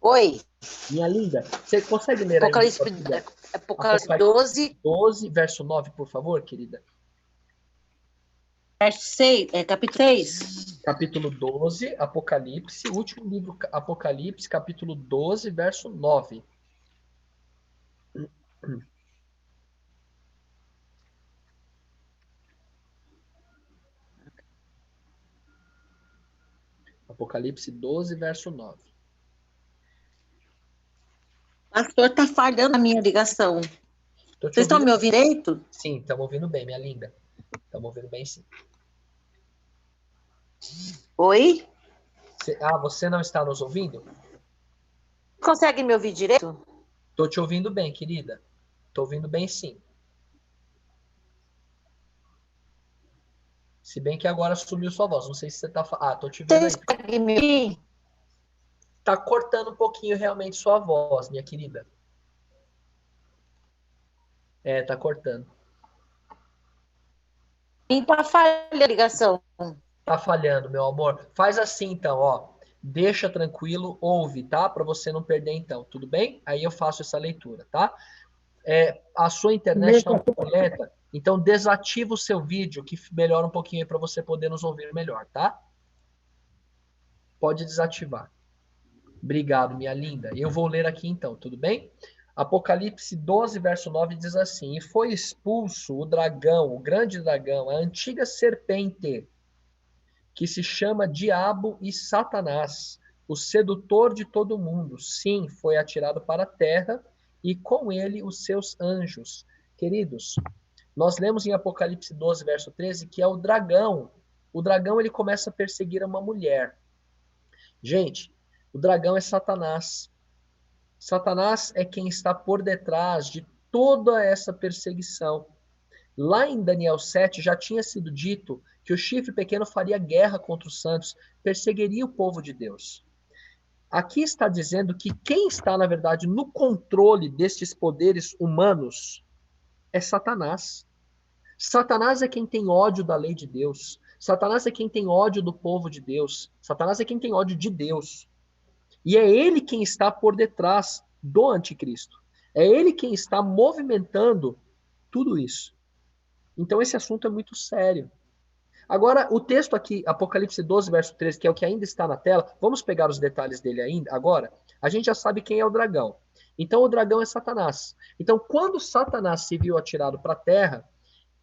Oi. Minha linda, você consegue ler Apocalipse, aí? Apocalipse 12. 12, verso 9, por favor, querida. Verso 6, capítulo 6. Capítulo 12, Apocalipse, último livro, Apocalipse, capítulo 12, verso 9. Apocalipse 12, verso 9. Pastor, tá falhando a minha ligação. Vocês estão me ouvindo direito? Sim, estamos ouvindo bem, minha linda. Estamos ouvindo bem, sim. Oi? Você não está nos ouvindo? Consegue me ouvir direito? Estou te ouvindo bem, querida. Estou ouvindo bem, sim. Se bem que agora sumiu sua voz. Não sei se você está... estou te vendo aí. Você consegue me ouvir? Está cortando um pouquinho realmente sua voz, minha querida. Está cortando. Tá falhando a ligação. Tá falhando, meu amor. Faz assim, então, ó. Deixa tranquilo, ouve, tá? Para você não perder, então. Tudo bem? Aí eu faço essa leitura, tá? A sua internet está um pouco lenta, então desativa o seu vídeo, que melhora um pouquinho aí para você poder nos ouvir melhor, tá? Pode desativar. Obrigado, minha linda. Eu vou ler aqui, então, tudo bem? Apocalipse 12, verso 9 diz assim: E foi expulso o dragão, o grande dragão, a antiga serpente, que se chama Diabo e Satanás, o sedutor de todo mundo. Sim, foi atirado para a terra, e com ele os seus anjos. Queridos, nós lemos em Apocalipse 12, verso 13, que é o dragão. O dragão, ele começa a perseguir uma mulher. Gente, o dragão é Satanás. Satanás é quem está por detrás de toda essa perseguição. Lá em Daniel 7 já tinha sido dito que o chifre pequeno faria guerra contra os santos, perseguiria o povo de Deus. Aqui está dizendo que quem está, na verdade, no controle destes poderes humanos é Satanás. Satanás é quem tem ódio da lei de Deus. Satanás é quem tem ódio do povo de Deus. Satanás é quem tem ódio de Deus. E é ele quem está por detrás do anticristo. É ele quem está movimentando tudo isso. Então esse assunto é muito sério. Agora, o texto aqui, Apocalipse 12, verso 13, que é o que ainda está na tela, vamos pegar os detalhes dele ainda agora. A gente já sabe quem é o dragão. Então o dragão é Satanás. Então quando Satanás se viu atirado para a terra,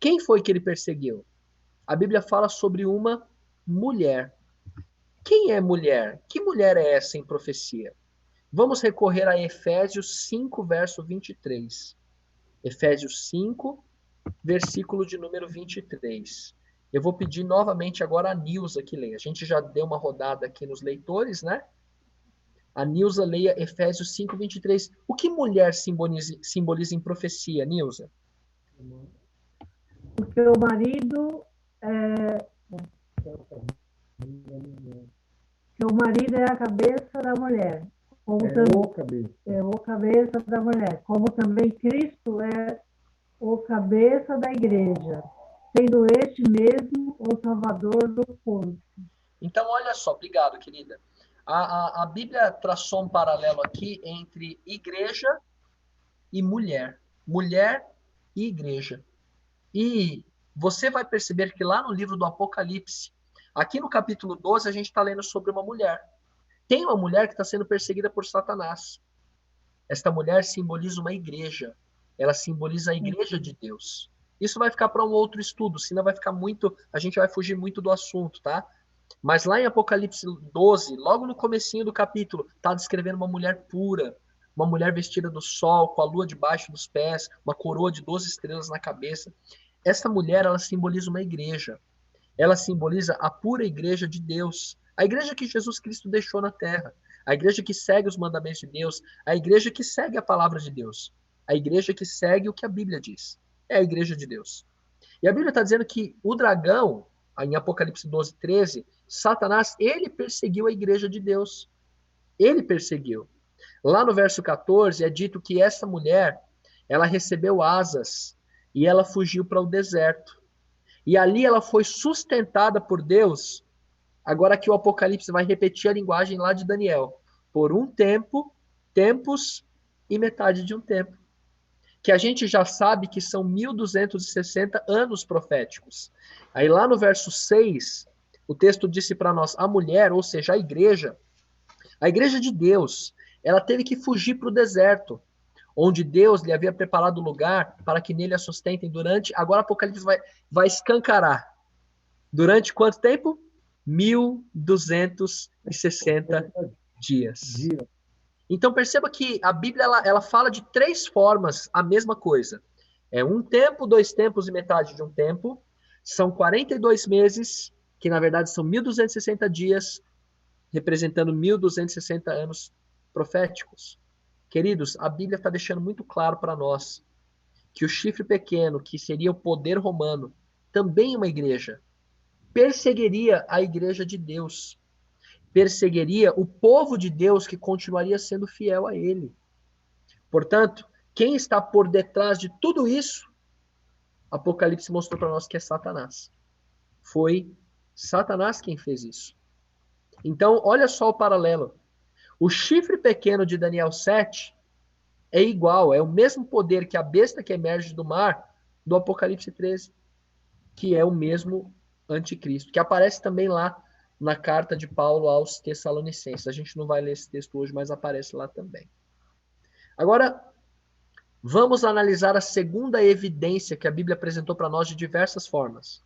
quem foi que ele perseguiu? A Bíblia fala sobre uma mulher. Quem é mulher? Que mulher é essa em profecia? Vamos recorrer a Efésios 5, verso 23. Efésios 5, versículo de número 23. Eu vou pedir novamente agora a Nilza que leia. A gente já deu uma rodada aqui nos leitores, né? A Nilza leia Efésios 5, 23. O que mulher simboliza em profecia, Nilza? Porque o marido é a cabeça da mulher. Como é o cabeça da mulher. Como também Cristo é o cabeça da igreja, sendo este mesmo o salvador do corpo. Então, olha só, obrigado, querida. A Bíblia traçou um paralelo aqui entre igreja e mulher. Mulher e igreja. E você vai perceber que lá no livro do Apocalipse, aqui no capítulo 12, a gente está lendo sobre uma mulher. Tem uma mulher que está sendo perseguida por Satanás. Esta mulher simboliza uma igreja. Ela simboliza a igreja de Deus. Isso vai ficar para um outro estudo, senão vai ficar muito, a gente vai fugir muito do assunto, tá? Mas lá em Apocalipse 12, logo no comecinho do capítulo, está descrevendo uma mulher pura, uma mulher vestida do sol, com a lua debaixo dos pés, uma coroa de 12 estrelas na cabeça. Essa mulher, ela simboliza uma igreja. Ela simboliza a pura igreja de Deus. A igreja que Jesus Cristo deixou na terra. A igreja que segue os mandamentos de Deus. A igreja que segue a palavra de Deus. A igreja que segue o que a Bíblia diz. É a igreja de Deus. E a Bíblia está dizendo que o dragão, em Apocalipse 12, 13, Satanás, ele perseguiu a igreja de Deus. Ele perseguiu. Lá no verso 14 é dito que essa mulher, ela recebeu asas e ela fugiu para o deserto. E ali ela foi sustentada por Deus. Agora que o Apocalipse vai repetir a linguagem lá de Daniel. Por um tempo, tempos e metade de um tempo. Que a gente já sabe que são 1260 anos proféticos. Aí lá no verso 6, o texto disse para nós, a mulher, ou seja, a igreja de Deus, ela teve que fugir para o deserto, onde Deus lhe havia preparado lugar para que nele a sustentem durante, agora o Apocalipse vai escancarar. Durante quanto tempo? 1260 dias. Então perceba que a Bíblia ela fala de 3 formas a mesma coisa. É um tempo, 2 tempos e metade de um tempo. São 42 meses, que na verdade são 1260 dias, representando 1260 anos proféticos. Queridos, a Bíblia está deixando muito claro para nós que o chifre pequeno, que seria o poder romano, também uma igreja, perseguiria a igreja de Deus. Perseguiria o povo de Deus que continuaria sendo fiel a ele. Portanto, quem está por detrás de tudo isso, Apocalipse mostrou para nós que é Satanás. Foi Satanás quem fez isso. Então, olha só o paralelo. O chifre pequeno de Daniel 7 é igual, é o mesmo poder que a besta que emerge do mar do Apocalipse 13, que é o mesmo anticristo, que aparece também lá na carta de Paulo aos Tessalonicenses. A gente não vai ler esse texto hoje, mas aparece lá também. Agora, vamos analisar a segunda evidência que a Bíblia apresentou para nós de diversas formas.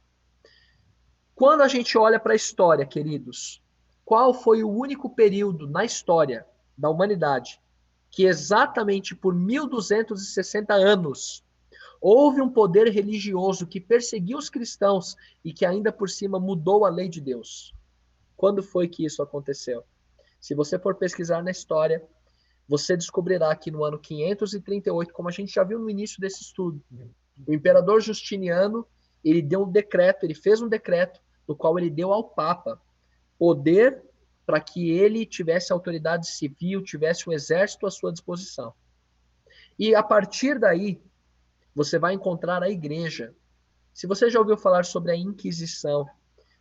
Quando a gente olha para a história, queridos, qual foi o único período na história da humanidade que exatamente por 1260 anos houve um poder religioso que perseguiu os cristãos e que ainda por cima mudou a lei de Deus? Quando foi que isso aconteceu? Se você for pesquisar na história, você descobrirá que no ano 538, como a gente já viu no início desse estudo, o imperador Justiniano, ele deu um decreto, ele fez um decreto, no qual ele deu ao Papa poder para que ele tivesse autoridade civil, tivesse o exército à sua disposição. E a partir daí, você vai encontrar a igreja. Se você já ouviu falar sobre a Inquisição,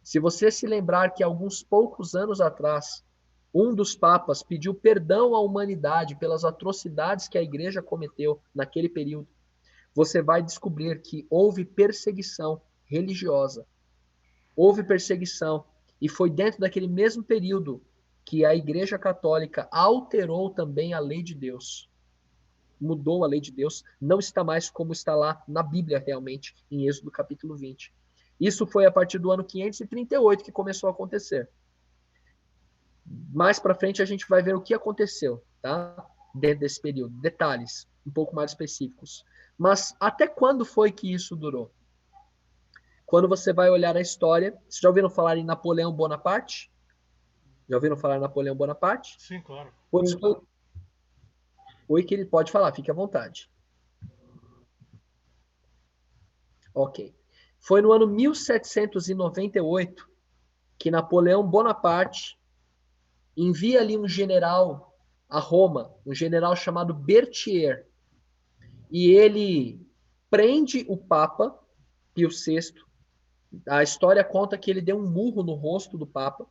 se você se lembrar que alguns poucos anos atrás, um dos papas pediu perdão à humanidade pelas atrocidades que a igreja cometeu naquele período, você vai descobrir que houve perseguição religiosa. Houve perseguição. E foi dentro daquele mesmo período que a Igreja Católica alterou também a lei de Deus. Mudou a lei de Deus. Não está mais como está lá na Bíblia, realmente, em Êxodo capítulo 20. Isso foi a partir do ano 538 que começou a acontecer. Mais para frente a gente vai ver o que aconteceu, tá? Dentro desse período. Detalhes um pouco mais específicos. Mas até quando foi que isso durou? Quando você vai olhar a história, vocês já ouviram falar em Napoleão Bonaparte? Já ouviram falar em Napoleão Bonaparte? Sim, claro. Oi, que ele pode falar, fique à vontade. Ok. Foi no ano 1798 que Napoleão Bonaparte envia ali um general a Roma, um general chamado Berthier, e ele prende o Papa Pio VI. A história conta que ele deu um murro no rosto do Papa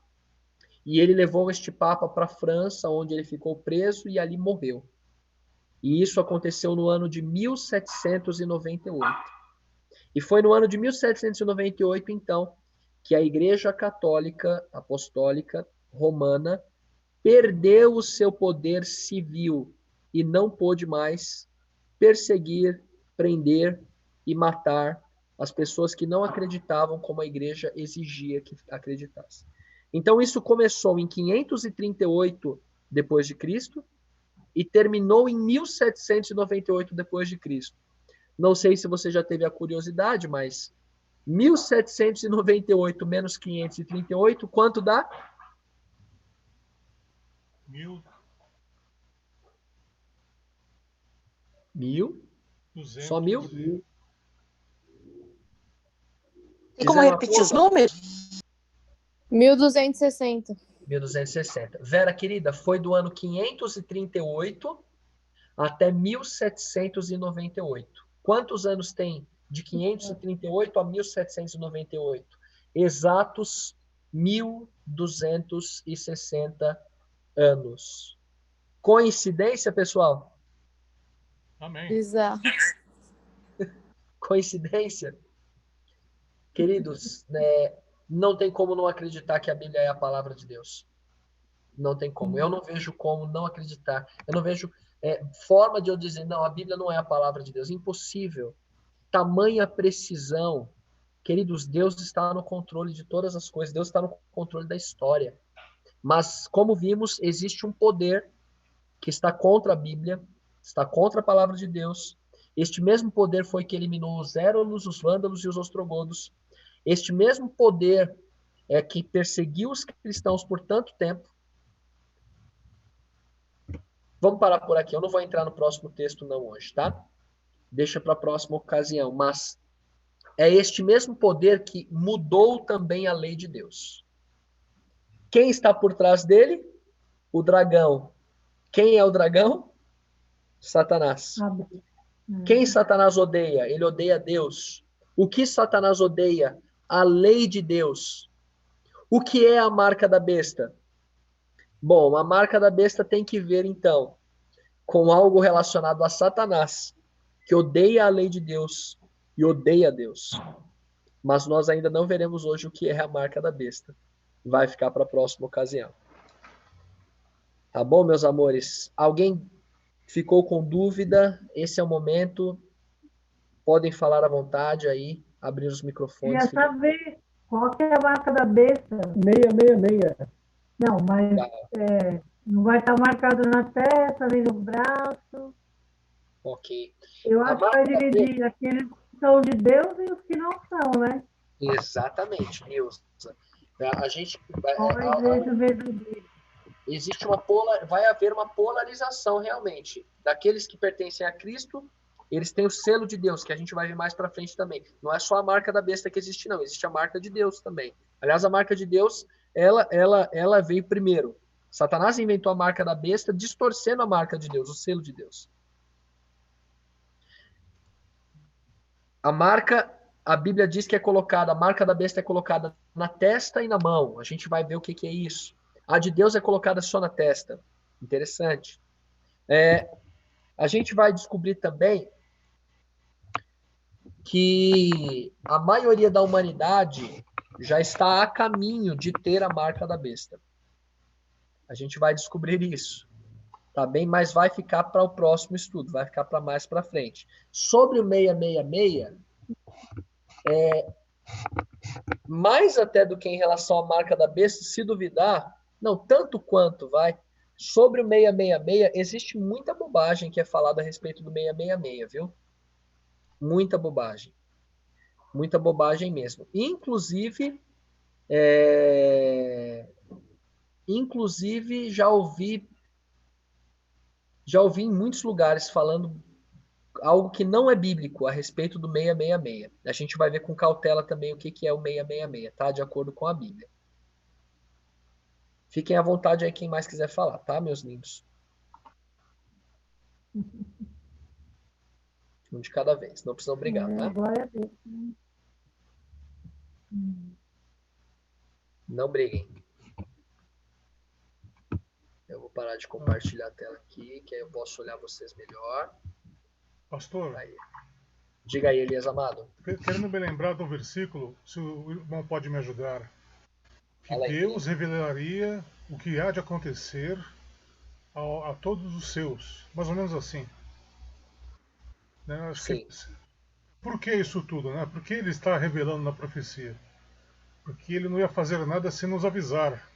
e ele levou este Papa para a França, onde ele ficou preso e ali morreu. E isso aconteceu no ano de 1798. E foi no ano de 1798, então, que a Igreja Católica Apostólica Romana perdeu o seu poder civil e não pôde mais perseguir, prender e matar as pessoas que não acreditavam como a igreja exigia que acreditasse. Então isso começou em 538 depois de Cristo e terminou em 1798 depois de Cristo. Não sei se você já teve a curiosidade, mas 1798 menos 538, quanto dá? 1000. 1000? 200. Só 1000? Tem como repetir os números? 1260. 1260. Vera, querida, foi do ano 538 até 1798. Quantos anos tem de 538 a 1798? Exatos 1260 anos. Coincidência, pessoal? Amém. Bizarro. Coincidência? Queridos, não tem como não acreditar que a Bíblia é a palavra de Deus. Não tem como. Eu não vejo como não acreditar. Eu não vejo forma de eu dizer, não, a Bíblia não é a palavra de Deus. Impossível. Tamanha precisão. Queridos, Deus está no controle de todas as coisas. Deus está no controle da história. Mas, como vimos, existe um poder que está contra a Bíblia, está contra a palavra de Deus. Este mesmo poder foi que eliminou os Érolos, os Vândalos e os Ostrogodos. Este mesmo poder é que perseguiu os cristãos por tanto tempo. Vamos parar por aqui. Eu não vou entrar no próximo texto não hoje, tá? Deixa para a próxima ocasião. Mas é este mesmo poder que mudou também a lei de Deus. Quem está por trás dele? O dragão. Quem é o dragão? Satanás. Quem Satanás odeia? Ele odeia Deus. O que Satanás odeia? A lei de Deus. O que é a marca da besta? Bom, a marca da besta tem que ver, então, com algo relacionado a Satanás, que odeia a lei de Deus e odeia Deus. Mas nós ainda não veremos hoje o que é a marca da besta. Vai ficar para a próxima ocasião. Tá bom, meus amores? Alguém ficou com dúvida? Esse é o momento. Podem falar à vontade aí, abrir os microfones. Queria saber qual que é a marca da besta. 666. Não, mas não vai estar marcado na testa, nem no braço. Ok. Eu acho que vai dividir aqueles que são de Deus e os que não são, né? Exatamente, Deus. A gente... Qual é a igreja verdadeira? vai haver uma polarização realmente. Daqueles que pertencem a Cristo, eles têm o selo de Deus, que a gente vai ver mais para frente também. Não é só a marca da besta que existe, não. Existe a marca de Deus também. Aliás, a marca de Deus, ela veio primeiro. Satanás inventou a marca da besta, distorcendo a marca de Deus, o selo de Deus. A Bíblia diz que a marca da besta é colocada na testa e na mão. A gente vai ver o que é isso. A de Deus é colocada só na testa. Interessante. A gente vai descobrir também que a maioria da humanidade já está a caminho de ter a marca da besta. A gente vai descobrir isso, tá bem? Mas vai ficar para o próximo estudo, vai ficar para mais para frente. Sobre o 666, mais até do que em relação à marca da besta, se duvidar, não tanto quanto, sobre o 666, existe muita bobagem que é falada a respeito do 666, viu? Muita bobagem. Muita bobagem mesmo. Inclusive já ouvi em muitos lugares falando algo que não é bíblico a respeito do 666. A gente vai ver com cautela também o que é o 666, tá? De acordo com a Bíblia. Fiquem à vontade aí quem mais quiser falar, tá, meus lindos? Um de cada vez, não precisam brigar, tá? Glória a Deus. Não briguem. Eu vou parar de compartilhar a tela aqui, que aí eu posso olhar vocês melhor. Pastor, Aí. Diga aí, Elias Amado. Querendo me lembrar do versículo, se o irmão pode me ajudar. Que Fala aí. Deus revelaria o que há de acontecer a todos os seus. Mais ou menos assim. Né? Sim. Por que isso tudo? Né? Por que ele está revelando na profecia? Porque ele não ia fazer nada sem nos avisar.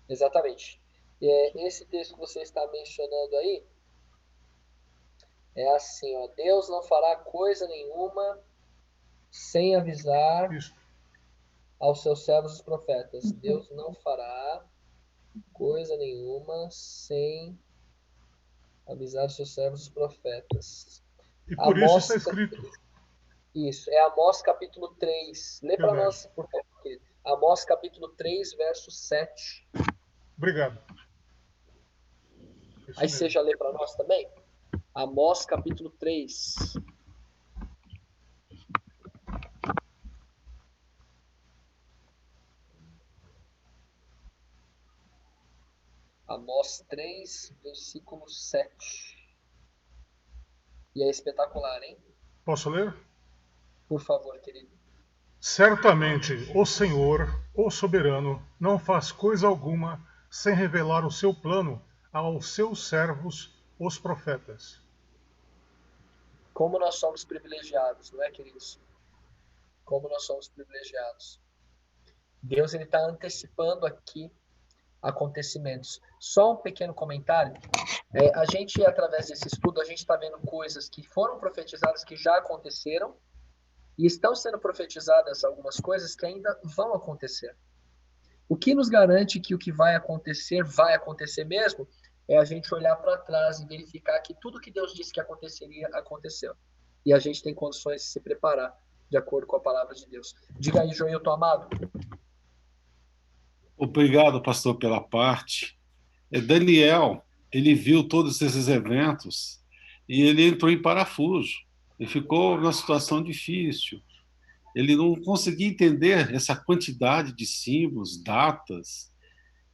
Exatamente. Esse texto que você está mencionando aí é assim, ó, Deus não fará coisa nenhuma sem avisar Isso. aos seus servos os profetas. Deus não fará coisa nenhuma sem avisar os seus servos os profetas. E por isso está escrito. Isso, é Amós capítulo 3. Lê para nós, por favor, querido. Amós capítulo 3, verso 7. Obrigado. Isso Aí mesmo. você já lê para nós também? Amós capítulo 3. Amós 3, versículo 7. E é espetacular, hein? Posso ler? Por favor, querido. Certamente o Senhor, o soberano, não faz coisa alguma sem revelar o seu plano aos seus servos, os profetas. Como nós somos privilegiados, não é, queridos? Como nós somos privilegiados. Deus está antecipando aqui acontecimentos. Só um pequeno comentário. A gente, através desse estudo, a gente está vendo coisas que foram profetizadas, que já aconteceram, e estão sendo profetizadas algumas coisas que ainda vão acontecer. O que nos garante que o que vai acontecer mesmo, é a gente olhar para trás e verificar que tudo que Deus disse que aconteceria, aconteceu. E a gente tem condições de se preparar de acordo com a palavra de Deus. Diga aí, Joilton amado. Obrigado, pastor, pela parte. Daniel, ele viu todos esses eventos e ele entrou em parafuso. Ele ficou numa situação difícil. Ele não conseguia entender essa quantidade de símbolos, datas.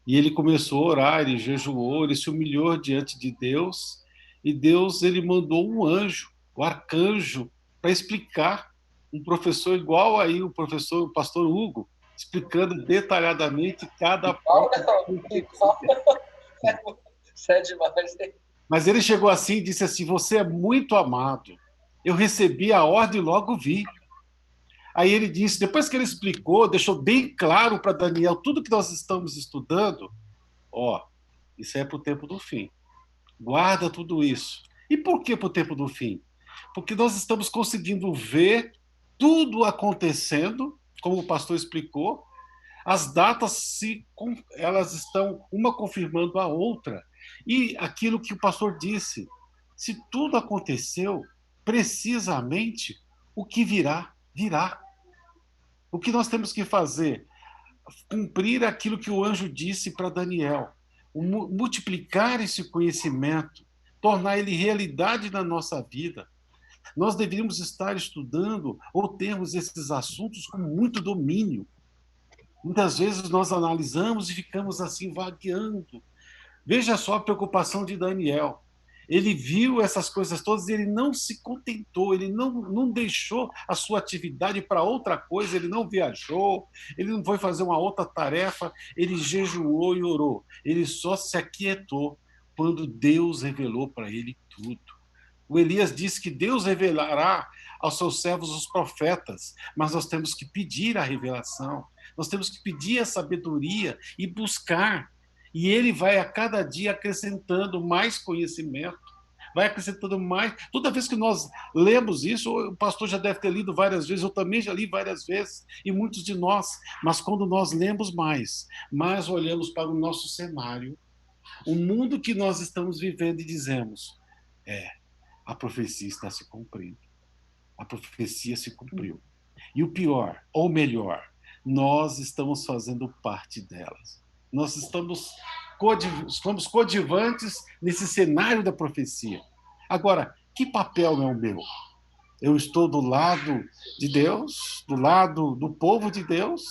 E ele começou a orar, ele jejuou, ele se humilhou diante de Deus. E Deus, ele mandou um anjo, o arcanjo, para explicar. Um professor igual aí, o pastor Hugo, explicando detalhadamente cada parte. Isso é demais, hein? Mas ele chegou assim e disse assim: você é muito amado. Eu recebi a ordem e logo vi. Aí ele disse, depois que ele explicou, deixou bem claro para Daniel tudo que nós estamos estudando, isso é para o tempo do fim. Guarda tudo isso. E por que para o tempo do fim? Porque nós estamos conseguindo ver tudo acontecendo, como o pastor explicou, As datas elas estão uma confirmando a outra. E aquilo que o pastor disse, se tudo aconteceu, precisamente o que virá, virá. O que nós temos que fazer? Cumprir aquilo que o anjo disse para Daniel, multiplicar esse conhecimento, tornar ele realidade na nossa vida. Nós deveríamos estar estudando ou termos esses assuntos com muito domínio. Muitas vezes nós analisamos e ficamos assim vagueando. Veja só a preocupação de Daniel. Ele viu essas coisas todas e ele não se contentou, ele não deixou a sua atividade para outra coisa, ele não viajou, ele não foi fazer uma outra tarefa, ele jejuou e orou. Ele só se aquietou quando Deus revelou para ele tudo. O Elias disse que Deus revelará aos seus servos os profetas, mas nós temos que pedir a revelação, nós temos que pedir a sabedoria e buscar. E ele vai a cada dia acrescentando mais conhecimento, vai acrescentando mais. Toda vez que nós lemos isso, o pastor já deve ter lido várias vezes, eu também já li várias vezes, e muitos de nós, mas quando nós lemos mais olhamos para o nosso cenário, o mundo que nós estamos vivendo e dizemos, a profecia está se cumprindo. A profecia se cumpriu. E o pior, ou melhor, nós estamos fazendo parte delas. Nós somos coadjuvantes nesse cenário da profecia. Agora, que papel é o meu? Eu estou do lado de Deus, do lado do povo de Deus?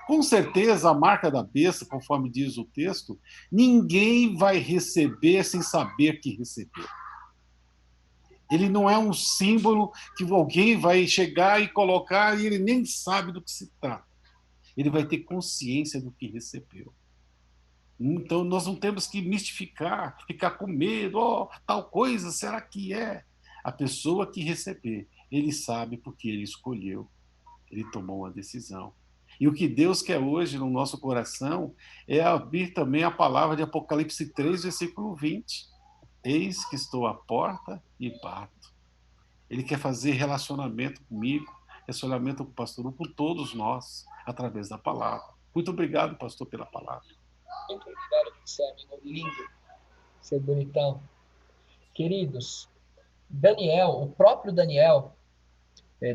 Com certeza, a marca da besta, conforme diz o texto, ninguém vai receber sem saber que recebeu. Ele não é um símbolo que alguém vai chegar e colocar e ele nem sabe do que se trata. Ele vai ter consciência do que recebeu. Então, nós não temos que mistificar, ficar com medo, tal coisa, será que é? A pessoa que receber, ele sabe porque ele escolheu, ele tomou uma decisão. E o que Deus quer hoje no nosso coração é abrir também a palavra de Apocalipse 3, versículo 20. Eis que estou à porta e bato. Ele quer fazer relacionamento comigo, relacionamento com o pastor, com todos nós, através da palavra. Muito obrigado, pastor, pela palavra. Muito obrigado, você, amigo lindo, você é bonitão. Queridos, Daniel, o próprio Daniel,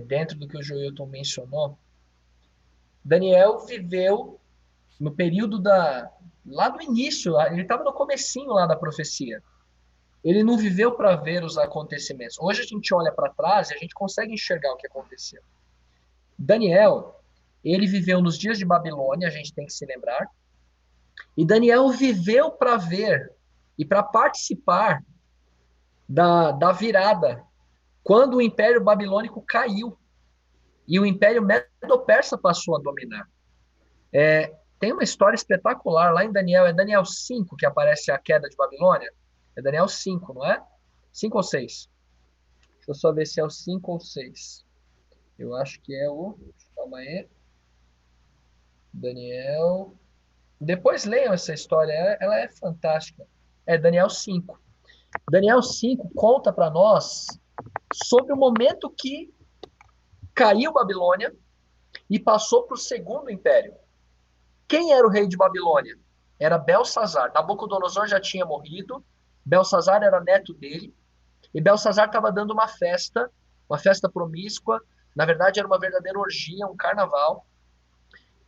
dentro do que o Joilton mencionou, Daniel viveu no período lá do início, ele estava no comecinho lá da profecia. Ele não viveu para ver os acontecimentos. Hoje a gente olha para trás e a gente consegue enxergar o que aconteceu. Daniel, ele viveu nos dias de Babilônia, a gente tem que se lembrar. E Daniel viveu para ver e para participar da virada, quando o Império Babilônico caiu e o Império Medo-Persa passou a dominar. Tem uma história espetacular lá em Daniel, é Daniel 5 que aparece a queda de Babilônia. É Daniel 5, não é? 5 ou 6? Deixa eu só ver se é o 5 ou 6. Eu acho que é o... Calma aí. Daniel... Depois leiam essa história, ela é fantástica. É Daniel 5. Daniel 5 conta para nós sobre o momento que caiu Babilônia e passou para o segundo império. Quem era o rei de Babilônia? Era Belsazar. Nabucodonosor já tinha morrido, Belsazar era neto dele, e Belsazar estava dando uma festa promíscua, na verdade era uma verdadeira orgia, um carnaval.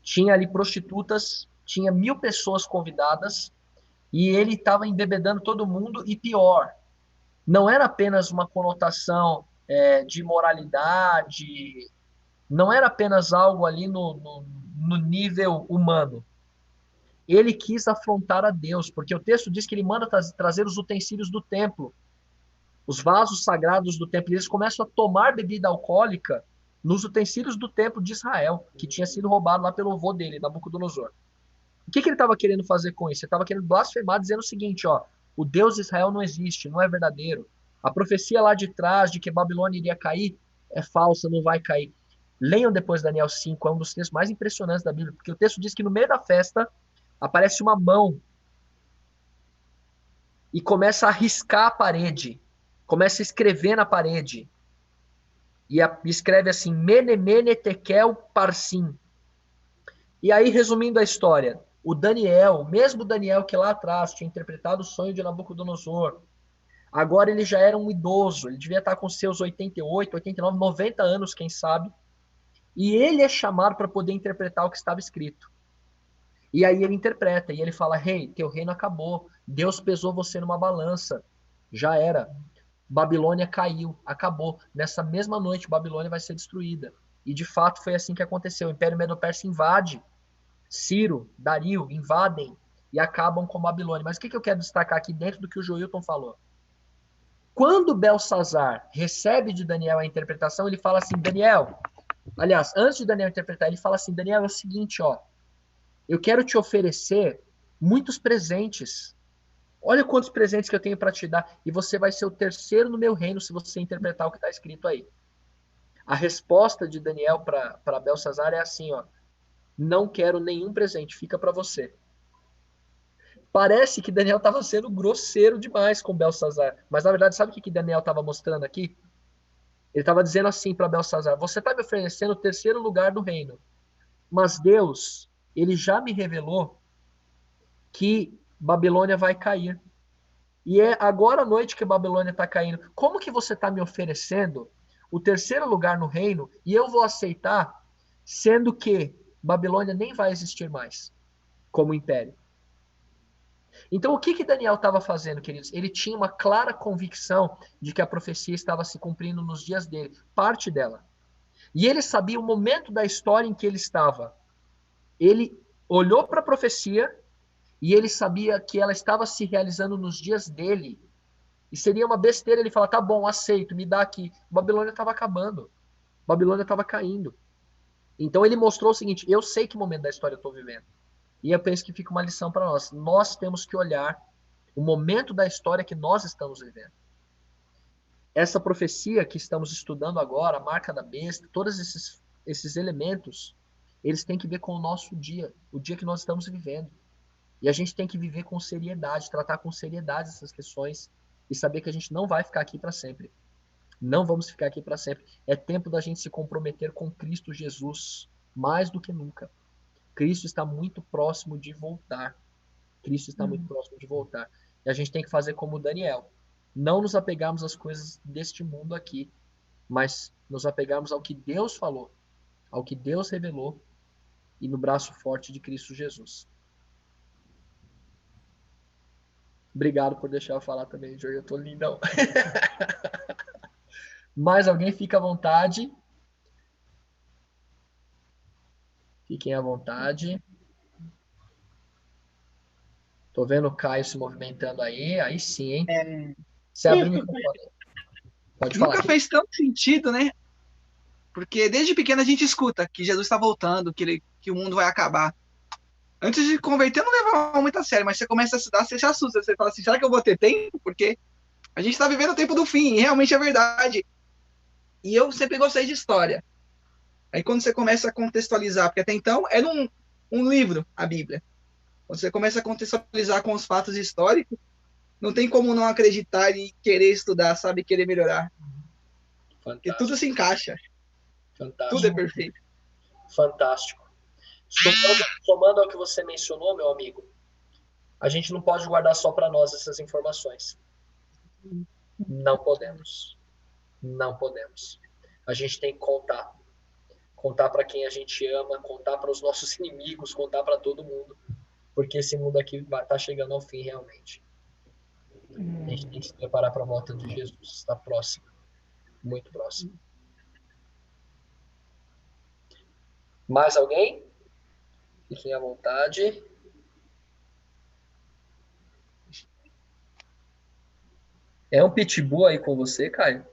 Tinha ali prostitutas, tinha 1.000 pessoas convidadas, e ele estava embebedando todo mundo, e pior, não era apenas uma conotação de moralidade, não era apenas algo ali no nível humano. Ele quis afrontar a Deus, porque o texto diz que ele manda trazer os utensílios do templo, os vasos sagrados do templo, e eles começam a tomar bebida alcoólica nos utensílios do templo de Israel, que tinha sido roubado lá pelo avô dele, Nabucodonosor. O que ele estava querendo fazer com isso? Ele estava querendo blasfemar, dizendo o seguinte, o Deus de Israel não existe, não é verdadeiro. A profecia lá de trás de que Babilônia iria cair é falsa, não vai cair. Leiam depois Daniel 5, é um dos textos mais impressionantes da Bíblia, porque o texto diz que no meio da festa aparece uma mão e começa a riscar a parede, começa a escrever na parede. E escreve assim, Mene, Mene, Tekel, Parsim. E aí, resumindo a história, o Daniel, mesmo Daniel que lá atrás tinha interpretado o sonho de Nabucodonosor, agora ele já era um idoso, ele devia estar com seus 88, 89, 90 anos, quem sabe, e ele é chamado para poder interpretar o que estava escrito. E aí ele interpreta, e ele fala, rei, teu reino acabou, Deus pesou você numa balança, já era. Babilônia caiu, acabou. Nessa mesma noite, Babilônia vai ser destruída. E de fato foi assim que aconteceu. O Império Medo-Persa invade, Ciro, Dario invadem e acabam com Babilônia. Mas o que eu quero destacar aqui dentro do que o Joilton falou? Quando Belsazar recebe de Daniel a interpretação, ele fala assim, Daniel, aliás, antes de Daniel interpretar, ele fala assim, Daniel, é o seguinte, ó, eu quero te oferecer muitos presentes. Olha quantos presentes que eu tenho para te dar. E você vai ser o terceiro no meu reino se você interpretar o que está escrito aí. A resposta de Daniel para Belsazar é assim, ó. Não quero nenhum presente, fica para você. Parece que Daniel estava sendo grosseiro demais com Belsazar. Mas na verdade, sabe o que Daniel estava mostrando aqui? Ele estava dizendo assim para Belsazar, você está me oferecendo o terceiro lugar do reino. Mas Deus, ele já me revelou que Babilônia vai cair. E é agora à noite que Babilônia está caindo. Como que você está me oferecendo o terceiro lugar no reino e eu vou aceitar, sendo que Babilônia nem vai existir mais como império? Então, o que Daniel estava fazendo, queridos? Ele tinha uma clara convicção de que a profecia estava se cumprindo nos dias dele, parte dela. E ele sabia o momento da história em que ele estava. Ele olhou para a profecia e ele sabia que ela estava se realizando nos dias dele. E seria uma besteira ele falar, tá bom, aceito, me dá aqui. Babilônia estava acabando. Babilônia estava caindo. Então ele mostrou o seguinte, eu sei que momento da história eu estou vivendo. E eu penso que fica uma lição para nós. Nós temos que olhar o momento da história que nós estamos vivendo. Essa profecia que estamos estudando agora, a marca da besta, todos esses elementos, eles têm que ver com o nosso dia, o dia que nós estamos vivendo. E a gente tem que viver com seriedade, tratar com seriedade essas questões e saber que a gente não vai ficar aqui para sempre. Não vamos ficar aqui para sempre. É tempo da gente se comprometer com Cristo Jesus, mais do que nunca. Cristo está muito próximo de voltar. Cristo está muito próximo de voltar. E a gente tem que fazer como Daniel. Não nos apegarmos às coisas deste mundo aqui, mas nos apegarmos ao que Deus falou, ao que Deus revelou e no braço forte de Cristo Jesus. Obrigado por deixar eu falar também, Jorge. Eu tô lindão. Mais alguém? Fica à vontade. Fiquem à vontade. Tô vendo o Caio se movimentando aí. Aí sim, hein? Você abriu o microfone. Pode falar. Nunca fez tanto sentido, né? Porque desde pequeno a gente escuta que Jesus está voltando, que o mundo vai acabar. Antes de converter, eu não levava muito a sério, mas você começa a estudar, você se assusta. Você fala assim, será que eu vou ter tempo? Porque a gente está vivendo o tempo do fim, e realmente é verdade. E eu sempre gostei de história. Aí quando você começa a contextualizar, porque até então era um livro, a Bíblia. Quando você começa a contextualizar com os fatos históricos, não tem como não acreditar e querer estudar, sabe? Querer melhorar. Fantástico. Porque tudo se encaixa. Fantástico. Tudo é perfeito. Fantástico. Somando ao que você mencionou, meu amigo, a gente não pode guardar só para nós essas informações. Não podemos. Não podemos. A gente tem que contar. Contar para quem a gente ama, contar para os nossos inimigos, contar para todo mundo. Porque esse mundo aqui está chegando ao fim realmente. A gente tem que se preparar para a volta de Jesus. Está próximo. Muito próximo. Mais alguém? Fiquem à vontade. É um pitbull aí com você, Caio?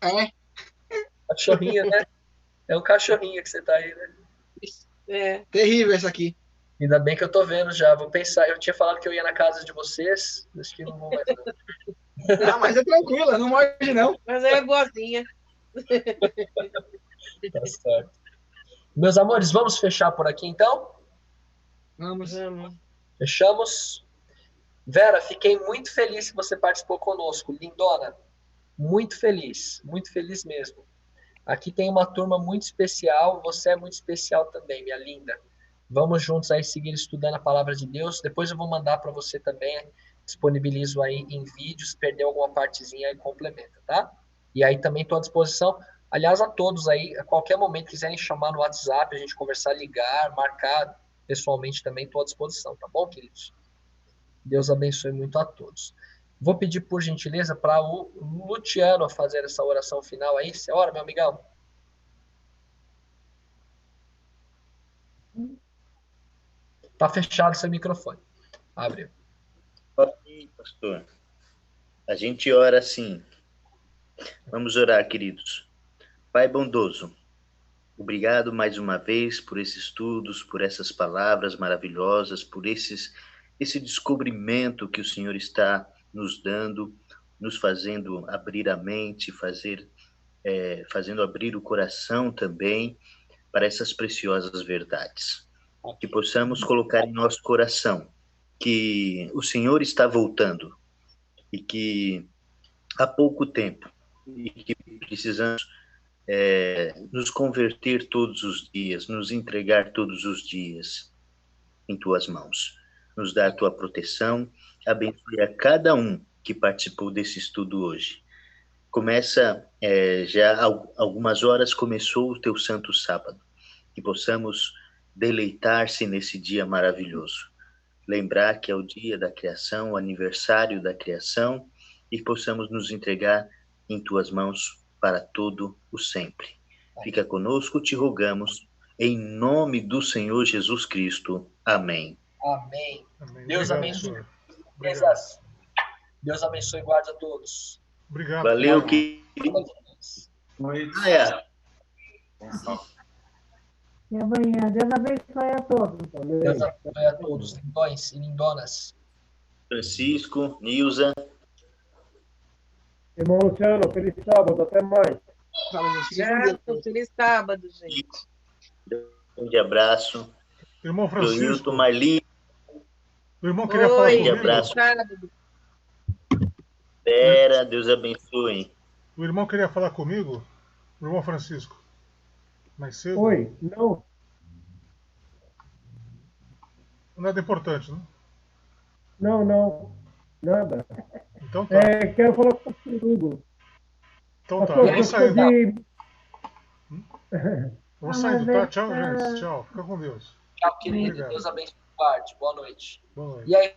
É. Cachorrinho, né? É um cachorrinho que você tá aí, né? É. Terrível essa aqui. Ainda bem que eu tô vendo já. Vou pensar. Eu tinha falado que eu ia na casa de vocês. Acho que não vou mais. Não, mas é tranquila, não morde não. Mas é boazinha. Tá certo. Meus amores, vamos fechar por aqui então? Vamos. Fechamos. Vera, fiquei muito feliz que você participou conosco. Lindona, muito feliz mesmo. Aqui tem uma turma muito especial, você é muito especial também, minha linda. Vamos juntos aí seguir estudando a palavra de Deus. Depois eu vou mandar para você também, disponibilizo aí em vídeo, se perder alguma partezinha aí complementa, tá? E aí também estou à disposição, aliás, a todos aí, a qualquer momento quiserem chamar no WhatsApp, a gente conversar, ligar, marcar pessoalmente também estou à disposição, tá bom, queridos? Deus abençoe muito a todos. Vou pedir, por gentileza, para o Luciano fazer essa oração final aí. Você ora, meu amigão? Tá fechado seu microfone. Abre. Ok, pastor. A gente ora assim. Vamos orar, queridos. Pai bondoso, obrigado mais uma vez por esses estudos, por essas palavras maravilhosas, por esse descobrimento que o Senhor está nos dando, nos fazendo abrir a mente, fazendo abrir o coração também para essas preciosas verdades. Que possamos colocar em nosso coração que o Senhor está voltando e que há pouco tempo e que precisamos nos converter todos os dias, nos entregar todos os dias em tuas mãos. Nos dá a tua proteção, abençoe a cada um que participou desse estudo hoje. Começa, já há algumas horas começou o teu santo sábado, que possamos deleitar-se nesse dia maravilhoso. Lembrar que é o dia da criação, o aniversário da criação, e que possamos nos entregar em tuas mãos para todo o sempre. Fica conosco, te rogamos, em nome do Senhor Jesus Cristo. Amém. Amém. Amém. Deus Obrigado, abençoe. Obrigado. Deus abençoe e guarde a todos. Obrigado. Valeu, querido. E amanhã, Deus abençoe a todos. Deus abençoe a todos, lindões e lindonas. Francisco, Nilza. Irmão Luciano, feliz sábado, até mais. Obrigado, feliz sábado, gente. Um grande abraço. Irmão Francisco. Hilton, Marli. O irmão queria falar comigo. Um abraço. Pera, Deus abençoe. O irmão queria falar comigo? O irmão Francisco. Mais cedo? Oi, não. Nada importante, né? Não, nada. Então tá. Quero falar com o pastor Hugo. Então tá, Pastor, eu vou sair. de... Vou saindo, tá? Tchau, gente. Tchau. Fica com Deus. Tchau, querido. Obrigado. Deus abençoe e guarde. Boa noite. Boa noite. E aí?